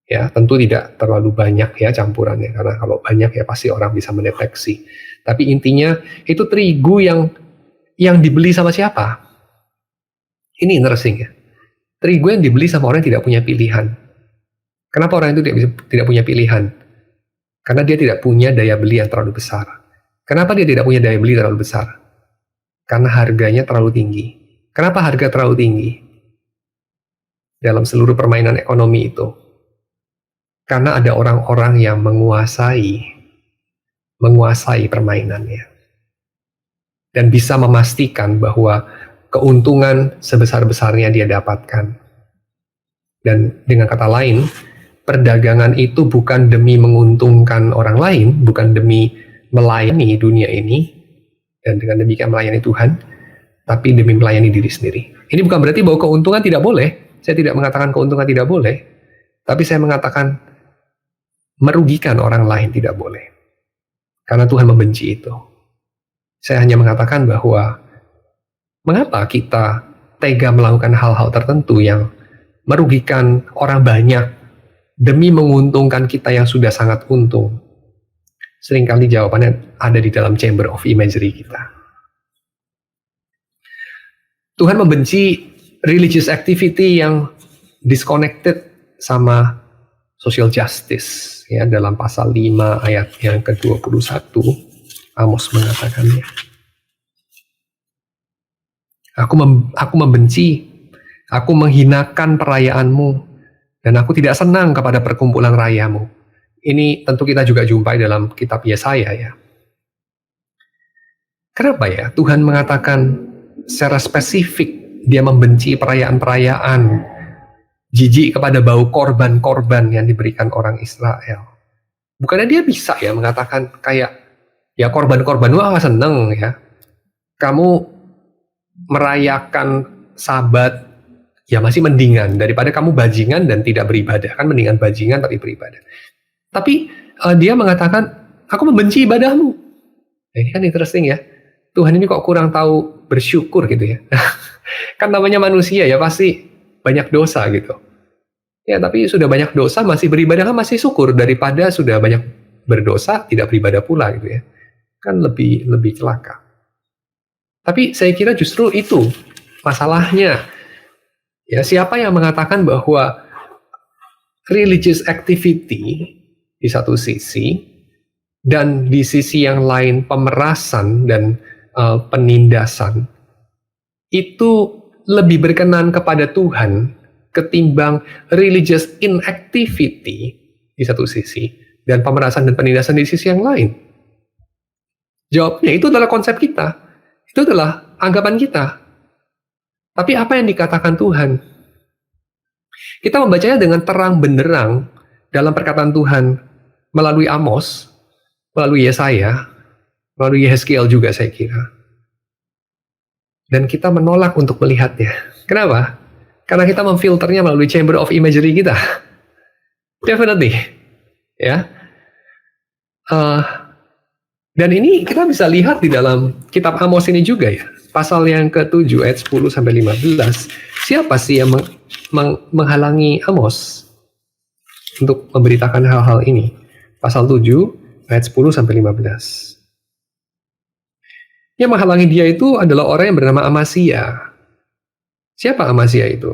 Ya, tentu tidak terlalu banyak ya campurannya, karena kalau banyak ya pasti orang bisa mendeteksi. Tapi intinya itu terigu yang dibeli sama siapa? Ini interesting ya. Terigu yang dibeli sama orang yang tidak punya pilihan. Kenapa orang itu tidak punya pilihan? Karena dia tidak punya daya beli yang terlalu besar. Kenapa dia tidak punya daya beli terlalu besar? Karena harganya terlalu tinggi. Kenapa harga terlalu tinggi dalam seluruh permainan ekonomi itu? Karena ada orang-orang yang menguasai permainannya dan bisa memastikan bahwa keuntungan sebesar-besarnya dia dapatkan. Dan dengan kata lain, perdagangan itu bukan demi menguntungkan orang lain, bukan demi melayani dunia ini, dan dengan demikian melayani Tuhan, tapi demi melayani diri sendiri. Ini bukan berarti bahwa keuntungan tidak boleh. Saya tidak mengatakan keuntungan tidak boleh, tapi saya mengatakan merugikan orang lain tidak boleh. Karena Tuhan membenci itu. Saya hanya mengatakan bahwa mengapa kita tega melakukan hal-hal tertentu yang merugikan orang banyak demi menguntungkan kita yang sudah sangat untung. Seringkali jawabannya ada di dalam chamber of imagery kita. Tuhan membenci religious activity yang disconnected sama social justice. Ya, dalam pasal 5 ayat yang ke-21, Amos mengatakannya. Aku membenci, aku menghinakan perayaanmu, dan aku tidak senang kepada perkumpulan rayamu. Ini tentu kita juga jumpai dalam kitab Yesaya ya. Kenapa ya Tuhan mengatakan secara spesifik dia membenci perayaan-perayaan, jijik kepada bau korban-korban yang diberikan orang Israel? Bukannya dia bisa ya mengatakan kayak, ya korban-korban wah seneng ya. Kamu merayakan Sabat, ya masih mendingan daripada kamu bajingan dan tidak beribadah. Kan mendingan bajingan tapi beribadah. Tapi dia mengatakan, aku membenci ibadahmu. Nah, ini kan interesting ya. Tuhan ini kok kurang tahu bersyukur gitu ya. Kan namanya manusia ya pasti banyak dosa gitu. Ya tapi sudah banyak dosa masih beribadah kan masih syukur daripada sudah banyak berdosa tidak beribadah pula gitu ya. Kan lebih celaka. Tapi saya kira justru itu masalahnya. Ya, siapa yang mengatakan bahwa religious activity di satu sisi dan di sisi yang lain pemerasan dan penindasan itu lebih berkenan kepada Tuhan ketimbang religious inactivity di satu sisi dan pemerasan dan penindasan di sisi yang lain? Jawabnya itu adalah konsep kita. Itu adalah anggapan kita. Tapi apa yang dikatakan Tuhan? Kita membacanya dengan terang benderang dalam perkataan Tuhan melalui Amos, melalui Yesaya, melalui Yehezkiel juga saya kira. Dan kita menolak untuk melihatnya. Kenapa? Karena kita memfilternya melalui chamber of imagery kita. Definitely. Ya. Dan ini kita bisa lihat di dalam kitab Amos ini juga ya. Pasal yang ke-7 ayat 10 sampai 15. Siapa sih yang menghalangi Amos untuk memberitakan hal-hal ini? Pasal 7 ayat 10 sampai 15. Yang menghalangi dia itu adalah orang yang bernama Amasya. Siapa Amasya itu?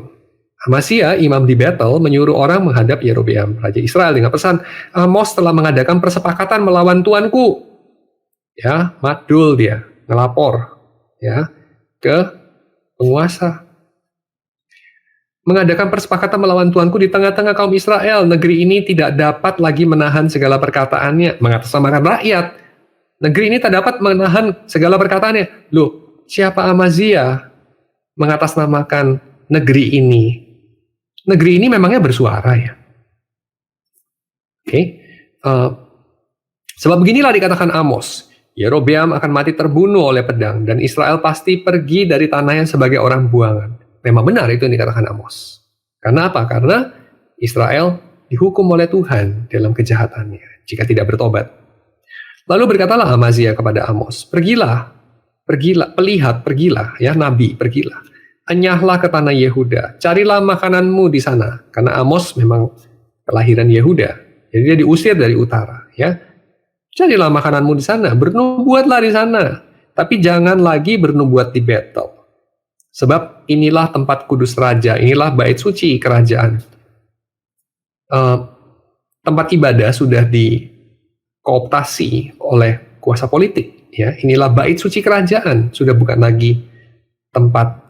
Amasya, imam di Betel, menyuruh orang menghadap Yerobeam, raja Israel, dengan pesan, Amos telah mengadakan persepakatan melawan tuanku. Ya, madul dia, ngelapor ya ke penguasa. Mengadakan persepakatan melawan tuanku di tengah-tengah kaum Israel. Negeri ini tidak dapat lagi menahan segala perkataannya, mengatasnamakan rakyat. Negeri ini tak dapat menahan segala perkataannya. Loh, siapa Amazia mengatasnamakan negeri ini? Negeri ini memangnya bersuara ya? Oke. Sebab beginilah dikatakan Amos. Yerobeam akan mati terbunuh oleh pedang, dan Israel pasti pergi dari tanahnya sebagai orang buangan. Memang benar itu yang dikatakan Amos. Karena apa? Karena Israel dihukum oleh Tuhan dalam kejahatannya jika tidak bertobat. Lalu berkatalah Amazia kepada Amos, pergilah, pergilah, ya nabi, pergilah. Enyahlah ke tanah Yehuda, carilah makananmu di sana. Karena Amos memang kelahiran Yehuda, jadi dia diusir dari utara, ya. Carilah makananmu di sana, bernubuatlah di sana, tapi jangan lagi bernubuat di Betel. Sebab inilah tempat kudus raja, inilah bait suci kerajaan. Tempat ibadah sudah kooptasi oleh kuasa politik. Ya, inilah bait suci kerajaan, sudah bukan lagi tempat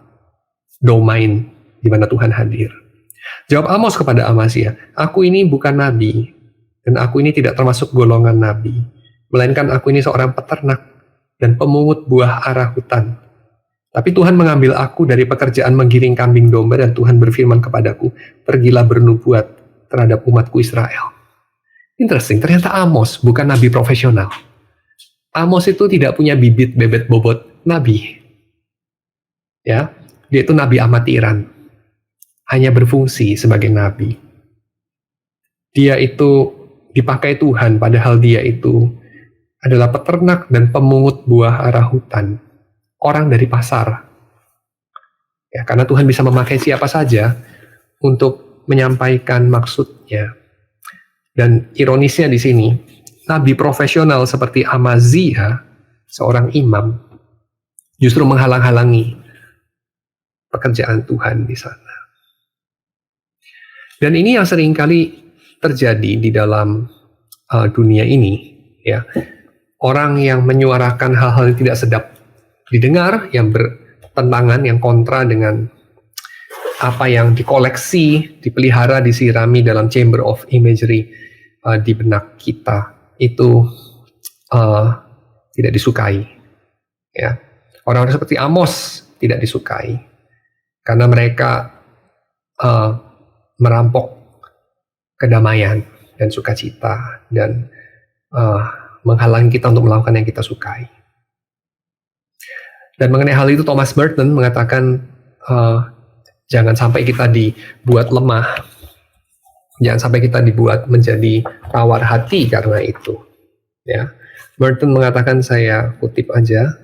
domain di mana Tuhan hadir. Jawab Amos kepada Amasya, aku ini bukan nabi, dan aku ini tidak termasuk golongan nabi, melainkan aku ini seorang peternak dan pemungut buah arah hutan. Tapi Tuhan mengambil aku dari pekerjaan menggiring kambing domba, dan Tuhan berfirman kepadaku, pergilah bernubuat terhadap umatku Israel. Interesting, ternyata Amos bukan nabi profesional. Amos itu tidak punya bibit bebet bobot nabi. Ya, dia itu nabi amatiran. Hanya berfungsi sebagai nabi. Dia itu dipakai Tuhan, padahal dia itu adalah peternak dan pemungut buah arah hutan. Orang dari pasar. Ya, karena Tuhan bisa memakai siapa saja untuk menyampaikan maksudnya. Dan ironisnya di sini, nabi profesional seperti Amazia, seorang imam, justru menghalang-halangi pekerjaan Tuhan di sana. Dan ini yang seringkali terjadi di dalam dunia ini, ya. Orang yang menyuarakan hal-hal yang tidak sedap didengar, yang bertentangan, yang kontra dengan apa yang dikoleksi, dipelihara, disirami dalam chamber of imagery di benak kita, itu tidak disukai. Ya. Orang-orang seperti Amos tidak disukai karena mereka merampok kedamaian dan sukacita dan menghalangi kita untuk melakukan yang kita sukai. Dan mengenai hal itu Thomas Merton mengatakan jangan sampai kita dibuat lemah, jangan sampai kita dibuat menjadi tawar hati karena itu. Ya, Merton mengatakan, saya kutip aja,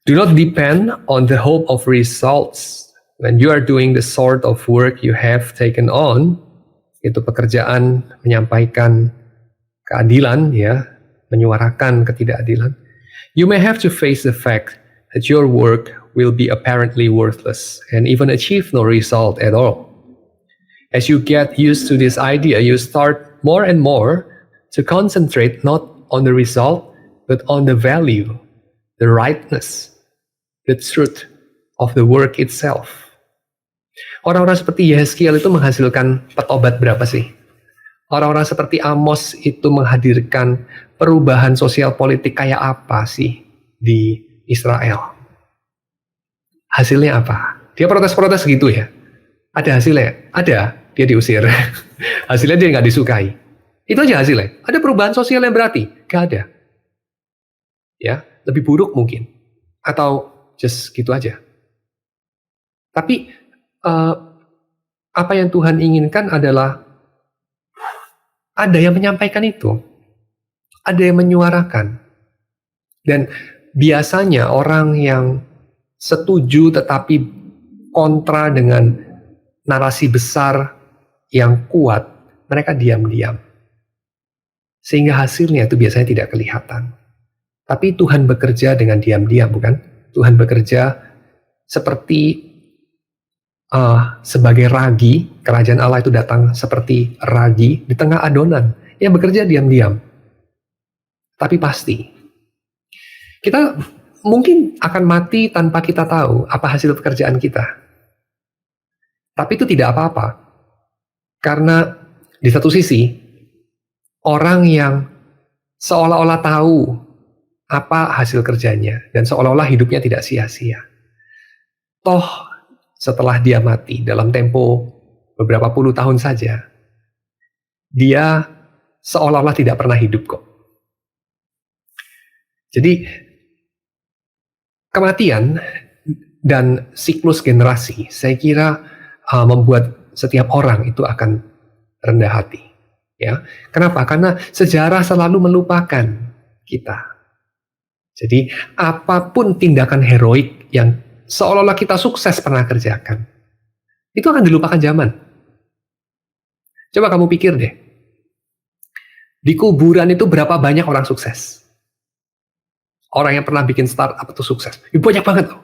do not depend on the hope of results when you are doing the sort of work you have taken on. Itu pekerjaan menyampaikan keadilan, ya, menyuarakan ketidakadilan. You may have to face the fact that your work will be apparently worthless and even achieve no result at all. As you get used to this idea, you start more and more to concentrate not on the result, but on the value, the rightness, the truth of the work itself. Orang-orang seperti Yehezkiel itu menghasilkan petobat berapa sih? Orang-orang seperti Amos itu menghadirkan perubahan sosial politik kayak apa sih di Israel? Hasilnya apa? Dia protes-protes gitu ya? Ada hasilnya? Ada, dia diusir. Hasilnya dia nggak disukai. Itu aja hasilnya. Ada perubahan sosial yang berarti? Gak ada. Ya, lebih buruk mungkin. Atau just gitu aja. Tapi apa yang Tuhan inginkan adalah ada yang menyampaikan itu, ada yang menyuarakan. Dan biasanya orang yang setuju tetapi kontra dengan narasi besar yang kuat, mereka diam-diam. Sehingga hasilnya itu biasanya tidak kelihatan. Tapi Tuhan bekerja dengan diam-diam, bukan? Tuhan bekerja seperti sebagai ragi. Kerajaan Allah itu datang seperti ragi di tengah adonan yang bekerja diam-diam. Tapi pasti kita mungkin akan mati tanpa kita tahu apa hasil pekerjaan kita. Tapi itu tidak apa-apa, karena di satu sisi orang yang seolah-olah tahu apa hasil kerjanya dan seolah-olah hidupnya tidak sia-sia, toh setelah dia mati dalam tempo beberapa puluh tahun saja, dia seolah-olah tidak pernah hidup kok. Jadi kematian dan siklus generasi, saya kira membuat setiap orang itu akan rendah hati. Ya, kenapa? Karena sejarah selalu melupakan kita. Jadi apapun tindakan heroik yang seolah-olah kita sukses pernah kerjakan, itu akan dilupakan zaman. Coba kamu pikir deh, di kuburan itu berapa banyak orang sukses? Orang yang pernah bikin startup itu sukses, banyak banget loh.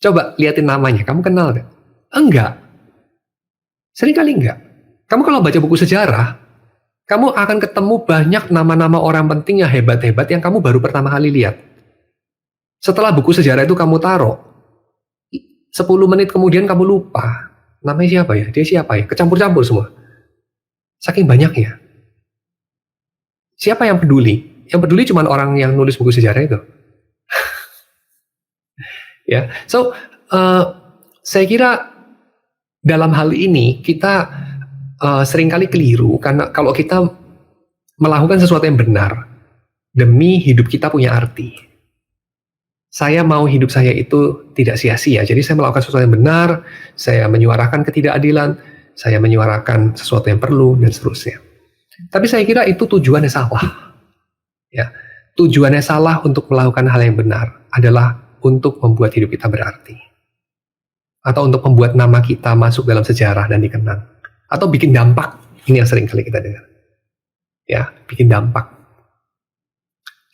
Coba liatin namanya, kamu kenal gak? Enggak. Seringkali enggak. Kamu kalau baca buku sejarah, Kamu akan ketemu banyak nama-nama orang penting yang hebat-hebat yang kamu baru pertama kali lihat. Setelah buku sejarah itu kamu taruh, 10 menit kemudian kamu lupa. Namanya siapa ya? Dia siapa ya? Kecampur-campur semua. Saking banyaknya. Siapa yang peduli? Yang peduli cuma orang yang nulis buku sejarah itu. Ya, so saya kira dalam hal ini kita seringkali keliru karena kalau kita melakukan sesuatu yang benar demi hidup kita punya arti. Saya mau hidup saya itu tidak sia-sia. Jadi saya melakukan sesuatu yang benar, saya menyuarakan ketidakadilan, saya menyuarakan sesuatu yang perlu dan seterusnya. Tapi saya kira itu tujuannya salah. Ya, tujuannya salah untuk melakukan hal yang benar adalah untuk membuat hidup kita berarti. Atau untuk membuat nama kita masuk dalam sejarah dan dikenang. Atau bikin dampak. Ini yang sering kali kita dengar. Ya, bikin dampak.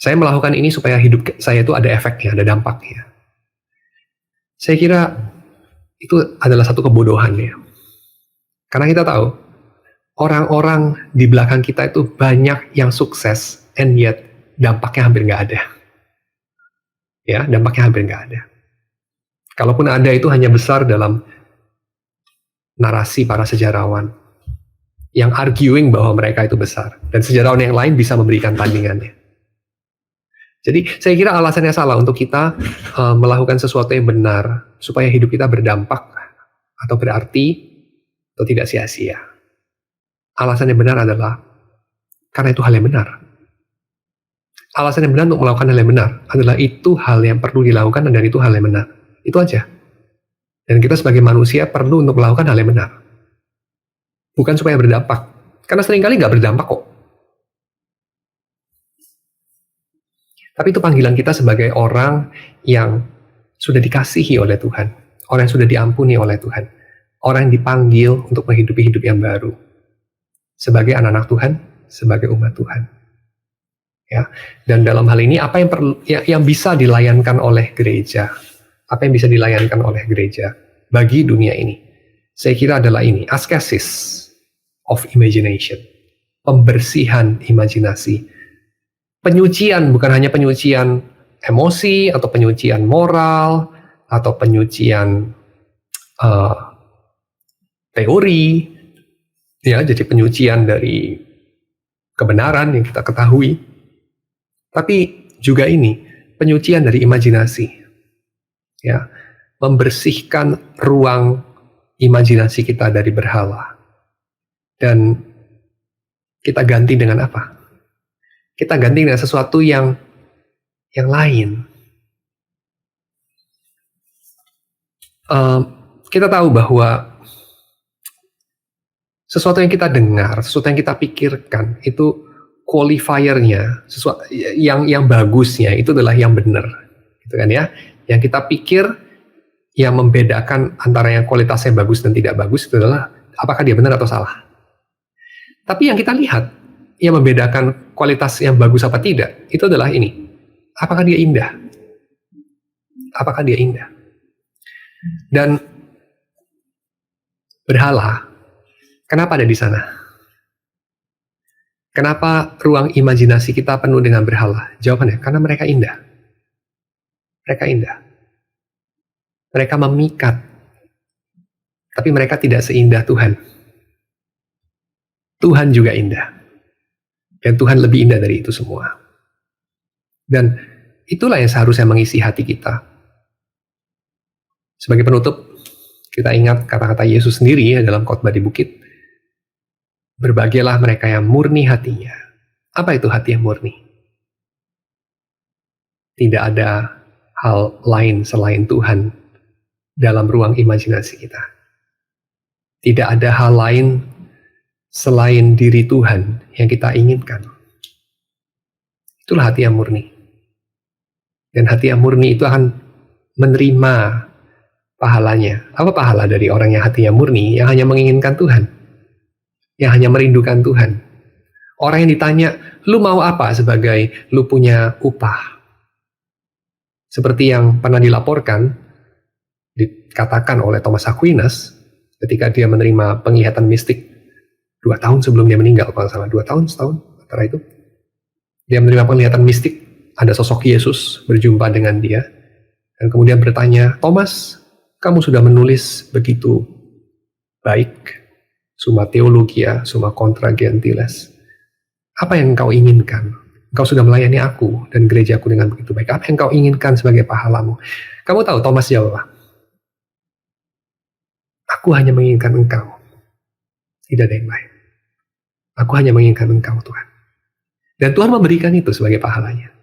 Saya melakukan ini supaya hidup saya itu ada efeknya, ada dampaknya. Saya kira itu adalah satu kebodohan ya. Karena kita tahu, orang-orang di belakang kita itu banyak yang sukses, and yet dampaknya hampir nggak ada. Ya, dampaknya hampir nggak ada. Kalaupun ada itu hanya besar dalam narasi para sejarawan yang arguing bahwa mereka itu besar dan sejarawan yang lain bisa memberikan tandingannya. Jadi saya kira alasannya salah untuk kita melakukan sesuatu yang benar supaya hidup kita berdampak atau berarti atau tidak sia-sia. Alasan yang benar adalah karena itu hal yang benar. Alasan yang benar untuk melakukan hal yang benar adalah itu hal yang perlu dilakukan dan itu hal yang benar. Itu aja. Dan kita sebagai manusia perlu untuk melakukan hal yang benar. Bukan supaya berdampak. Karena seringkali nggak berdampak kok. Tapi itu panggilan kita sebagai orang yang sudah dikasihi oleh Tuhan. Orang yang sudah diampuni oleh Tuhan. Orang yang dipanggil untuk menghidupi hidup yang baru. Sebagai anak-anak Tuhan, sebagai umat Tuhan. Ya. Dan dalam hal ini apa yang perlu yang bisa dilayankan oleh gereja? Apa yang bisa dilayankan oleh gereja bagi dunia ini? Saya kira adalah ini, askesis of imagination. Pembersihan imajinasi. Penyucian, bukan hanya penyucian emosi, atau penyucian moral, atau penyucian teori, ya, jadi penyucian dari kebenaran yang kita ketahui, tapi juga ini, penyucian dari imajinasi, ya, membersihkan ruang imajinasi kita dari berhala, dan kita ganti dengan apa? Kita ganti dengan sesuatu yang lain. Kita tahu bahwa sesuatu yang kita dengar, sesuatu yang kita pikirkan, itu qualifiernya, sesuatu yang bagusnya itu adalah yang benar, gitu kan ya? Yang kita pikir yang membedakan antara yang kualitasnya bagus dan tidak bagus itu adalah apakah dia benar atau salah. Tapi yang kita lihat, yang membedakan kualitas yang bagus apa tidak, itu adalah ini. Apakah dia indah? Apakah dia indah? Dan berhala, kenapa ada di sana? Kenapa ruang imajinasi kita penuh dengan berhala? Jawabannya, karena mereka indah. Mereka indah. Mereka memikat. Tapi mereka tidak seindah Tuhan. Tuhan juga indah. Dan Tuhan lebih indah dari itu semua. Dan itulah yang seharusnya mengisi hati kita. Sebagai penutup, kita ingat kata-kata Yesus sendiri ya, dalam khotbah di bukit. Berbahagialah mereka yang murni hatinya. Apa itu hati yang murni? Tidak ada hal lain selain Tuhan dalam ruang imajinasi kita. Tidak ada hal lain selain diri Tuhan yang kita inginkan. Itulah hati yang murni. Dan hati yang murni itu akan menerima pahalanya. Apa pahala dari orang yang hatinya murni, yang hanya menginginkan Tuhan, yang hanya merindukan Tuhan? Orang yang ditanya, lu mau apa sebagai lu punya upah? Seperti yang pernah dilaporkan, dikatakan oleh Thomas Aquinas ketika dia menerima penglihatan mistik 2 tahun sebelum dia meninggal, kalau salah 2 tahun, setahun, antara itu. Dia menerima penglihatan mistik, ada sosok Yesus berjumpa dengan dia, dan kemudian bertanya, Thomas, kamu sudah menulis begitu baik, Summa Theologia, Summa Contra Gentiles. Apa yang engkau inginkan? Engkau sudah melayani aku dan gerejaku dengan begitu baik. Apa yang engkau inginkan sebagai pahalamu? Kamu tahu Thomas jawab apa? Aku hanya menginginkan engkau. Tidak ada yang lain. Aku hanya menginginkan engkau, Tuhan. Dan Tuhan memberikan itu sebagai pahalanya.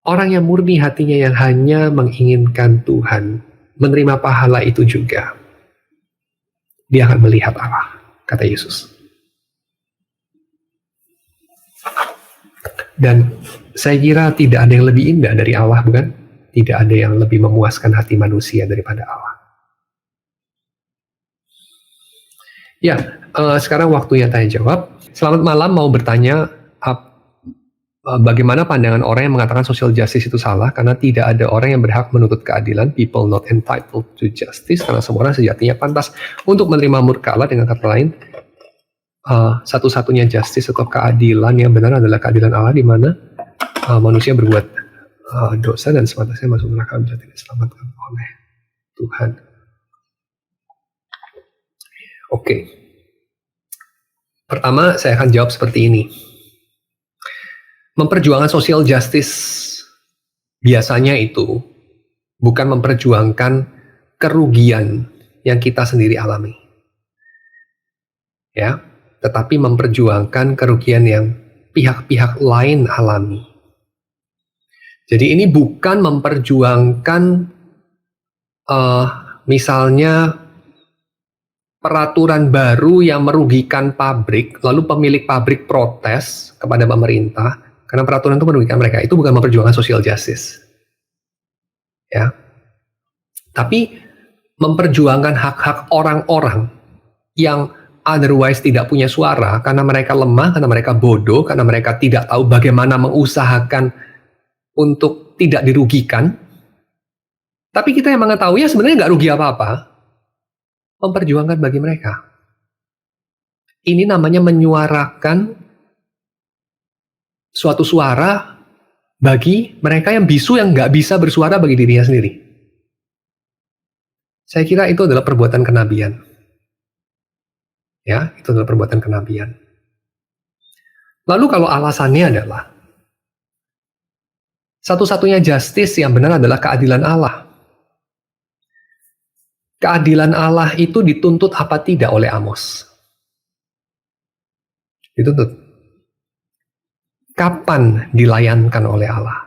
Orang yang murni hatinya yang hanya menginginkan Tuhan, menerima pahala itu juga. Dia akan melihat Allah, kata Yesus. Dan saya kira tidak ada yang lebih indah dari Allah, bukan? Tidak ada yang lebih memuaskan hati manusia daripada Allah. Ya, sekarang waktunya tanya jawab. Selamat malam, mau bertanya bagaimana pandangan orang yang mengatakan social justice itu salah karena tidak ada orang yang berhak menuntut keadilan, people not entitled to justice, karena semua orang sejatinya pantas untuk menerima murka Allah. Dengan kata lain, satu-satunya justice atau keadilan yang benar adalah keadilan Allah, di mana manusia berbuat dosa dan sepantasnya masuk neraka bisa tidak diselamatkan oleh Tuhan. Oke. Pertama, saya akan jawab seperti ini. Memperjuangkan social justice biasanya itu bukan memperjuangkan kerugian yang kita sendiri alami. Ya, tetapi memperjuangkan kerugian yang pihak-pihak lain alami. Jadi ini bukan memperjuangkan misalnya peraturan baru yang merugikan pabrik, lalu pemilik pabrik protes kepada pemerintah karena peraturan itu merugikan mereka. Itu bukan memperjuangkan social justice. Ya. Tapi memperjuangkan hak-hak orang-orang yang otherwise tidak punya suara karena mereka lemah, karena mereka bodoh, karena mereka tidak tahu bagaimana mengusahakan untuk tidak dirugikan. Tapi kita yang mengetahui ya sebenarnya nggak rugi apa-apa. Memperjuangkan bagi mereka. Ini namanya menyuarakan suatu suara bagi mereka yang bisu, yang nggak bisa bersuara bagi dirinya sendiri. Saya kira itu adalah perbuatan kenabian. Ya, itu adalah perbuatan kenabian. Lalu kalau alasannya adalah satu-satunya justice yang benar adalah keadilan Allah. Keadilan Allah itu dituntut apa tidak oleh Amos? Dituntut. Kapan dilayankan oleh Allah?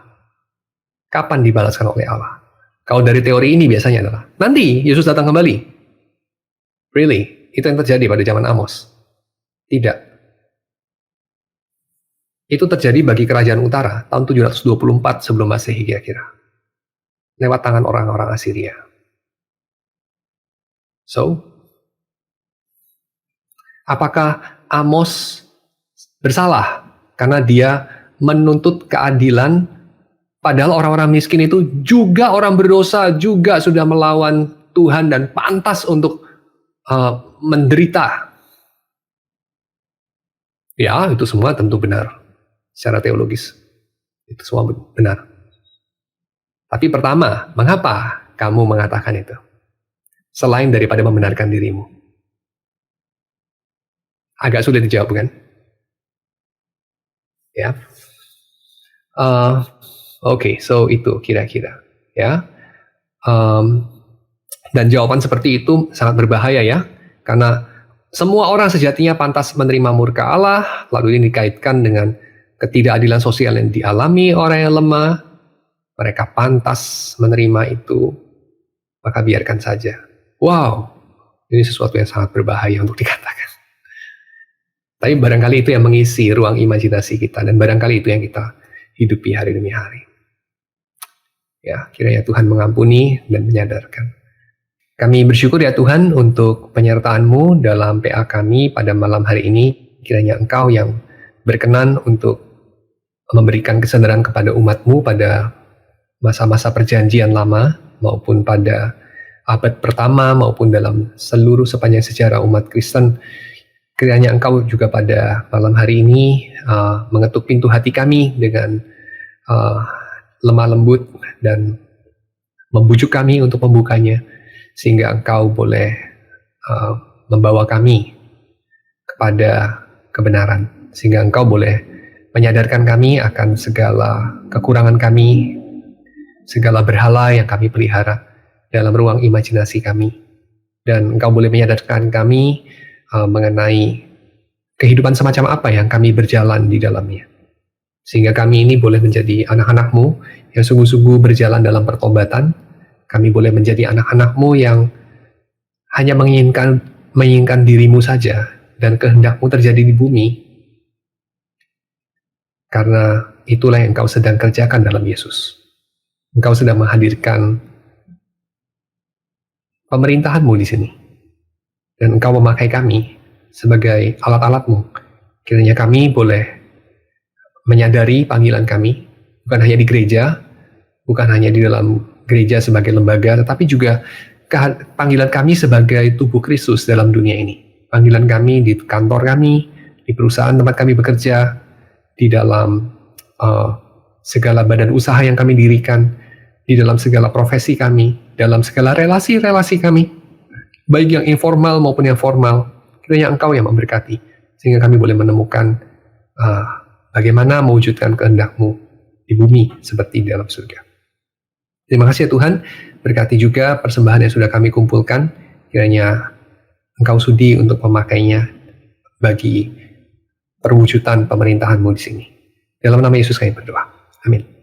Kapan dibalaskan oleh Allah? Kalau dari teori ini biasanya adalah nanti Yesus datang kembali. Really? Itu yang terjadi pada zaman Amos? Tidak. Itu terjadi bagi kerajaan utara tahun 724 sebelum Masehi kira-kira. Lewat tangan orang-orang Assyria. So, apakah Amos bersalah karena dia menuntut keadilan padahal orang-orang miskin itu juga orang berdosa, juga sudah melawan Tuhan dan pantas untuk menderita? Ya, itu semua tentu benar secara teologis. Itu semua benar. Tapi pertama, mengapa kamu mengatakan itu? Selain daripada membenarkan dirimu. Agak sulit dijawab, kan? Ya. Oke, so itu kira-kira. Ya. Dan jawaban seperti itu sangat berbahaya ya. Karena semua orang sejatinya pantas menerima murka Allah, lalu ini dikaitkan dengan ketidakadilan sosial yang dialami orang yang lemah. Mereka pantas menerima itu, maka biarkan saja. Wow, ini sesuatu yang sangat berbahaya untuk dikatakan. Tapi barangkali itu yang mengisi ruang imajinasi kita, dan barangkali itu yang kita hidupi hari demi hari. Ya, kiranya Tuhan mengampuni dan menyadarkan. Kami bersyukur ya Tuhan untuk penyertaan-Mu dalam PA kami pada malam hari ini. Kiranya Engkau yang berkenan untuk memberikan kesadaran kepada umat-Mu pada masa-masa perjanjian lama maupun pada abad pertama maupun dalam seluruh sepanjang sejarah umat Kristen. Kiranya Engkau juga pada malam hari ini mengetuk pintu hati kami dengan lemah lembut dan membujuk kami untuk membukanya, sehingga Engkau boleh membawa kami kepada kebenaran, sehingga Engkau boleh menyadarkan kami akan segala kekurangan kami, segala berhala yang kami pelihara dalam ruang imajinasi kami, dan Engkau boleh menyadarkan kami mengenai kehidupan semacam apa yang kami berjalan di dalamnya, sehingga kami ini boleh menjadi anak-anak-Mu yang sungguh-sungguh berjalan dalam pertobatan. Kami boleh menjadi anak-anak-Mu yang hanya menginginkan diri-Mu saja, dan kehendak-Mu terjadi di bumi, karena itulah yang Engkau sedang kerjakan dalam Yesus. Engkau sedang menghadirkan pemerintahan-Mu di sini, dan Engkau memakai kami sebagai alat-alat-Mu. Kiranya kami boleh menyadari panggilan kami, bukan hanya di gereja, bukan hanya di dalam gereja sebagai lembaga, tetapi juga panggilan kami sebagai tubuh Kristus dalam dunia ini. Panggilan kami di kantor kami, di perusahaan tempat kami bekerja, di dalam segala badan usaha yang kami dirikan, di dalam segala profesi kami, dalam segala relasi-relasi kami, baik yang informal maupun yang formal. Kiranya Engkau yang memberkati, sehingga kami boleh menemukan bagaimana mewujudkan kehendak-Mu di bumi seperti di dalam surga. Terima kasih ya Tuhan, berkati juga persembahan yang sudah kami kumpulkan, kiranya Engkau sudi untuk memakainya bagi perwujudan pemerintahan-Mu di sini. Dalam nama Yesus kami berdoa. Amin.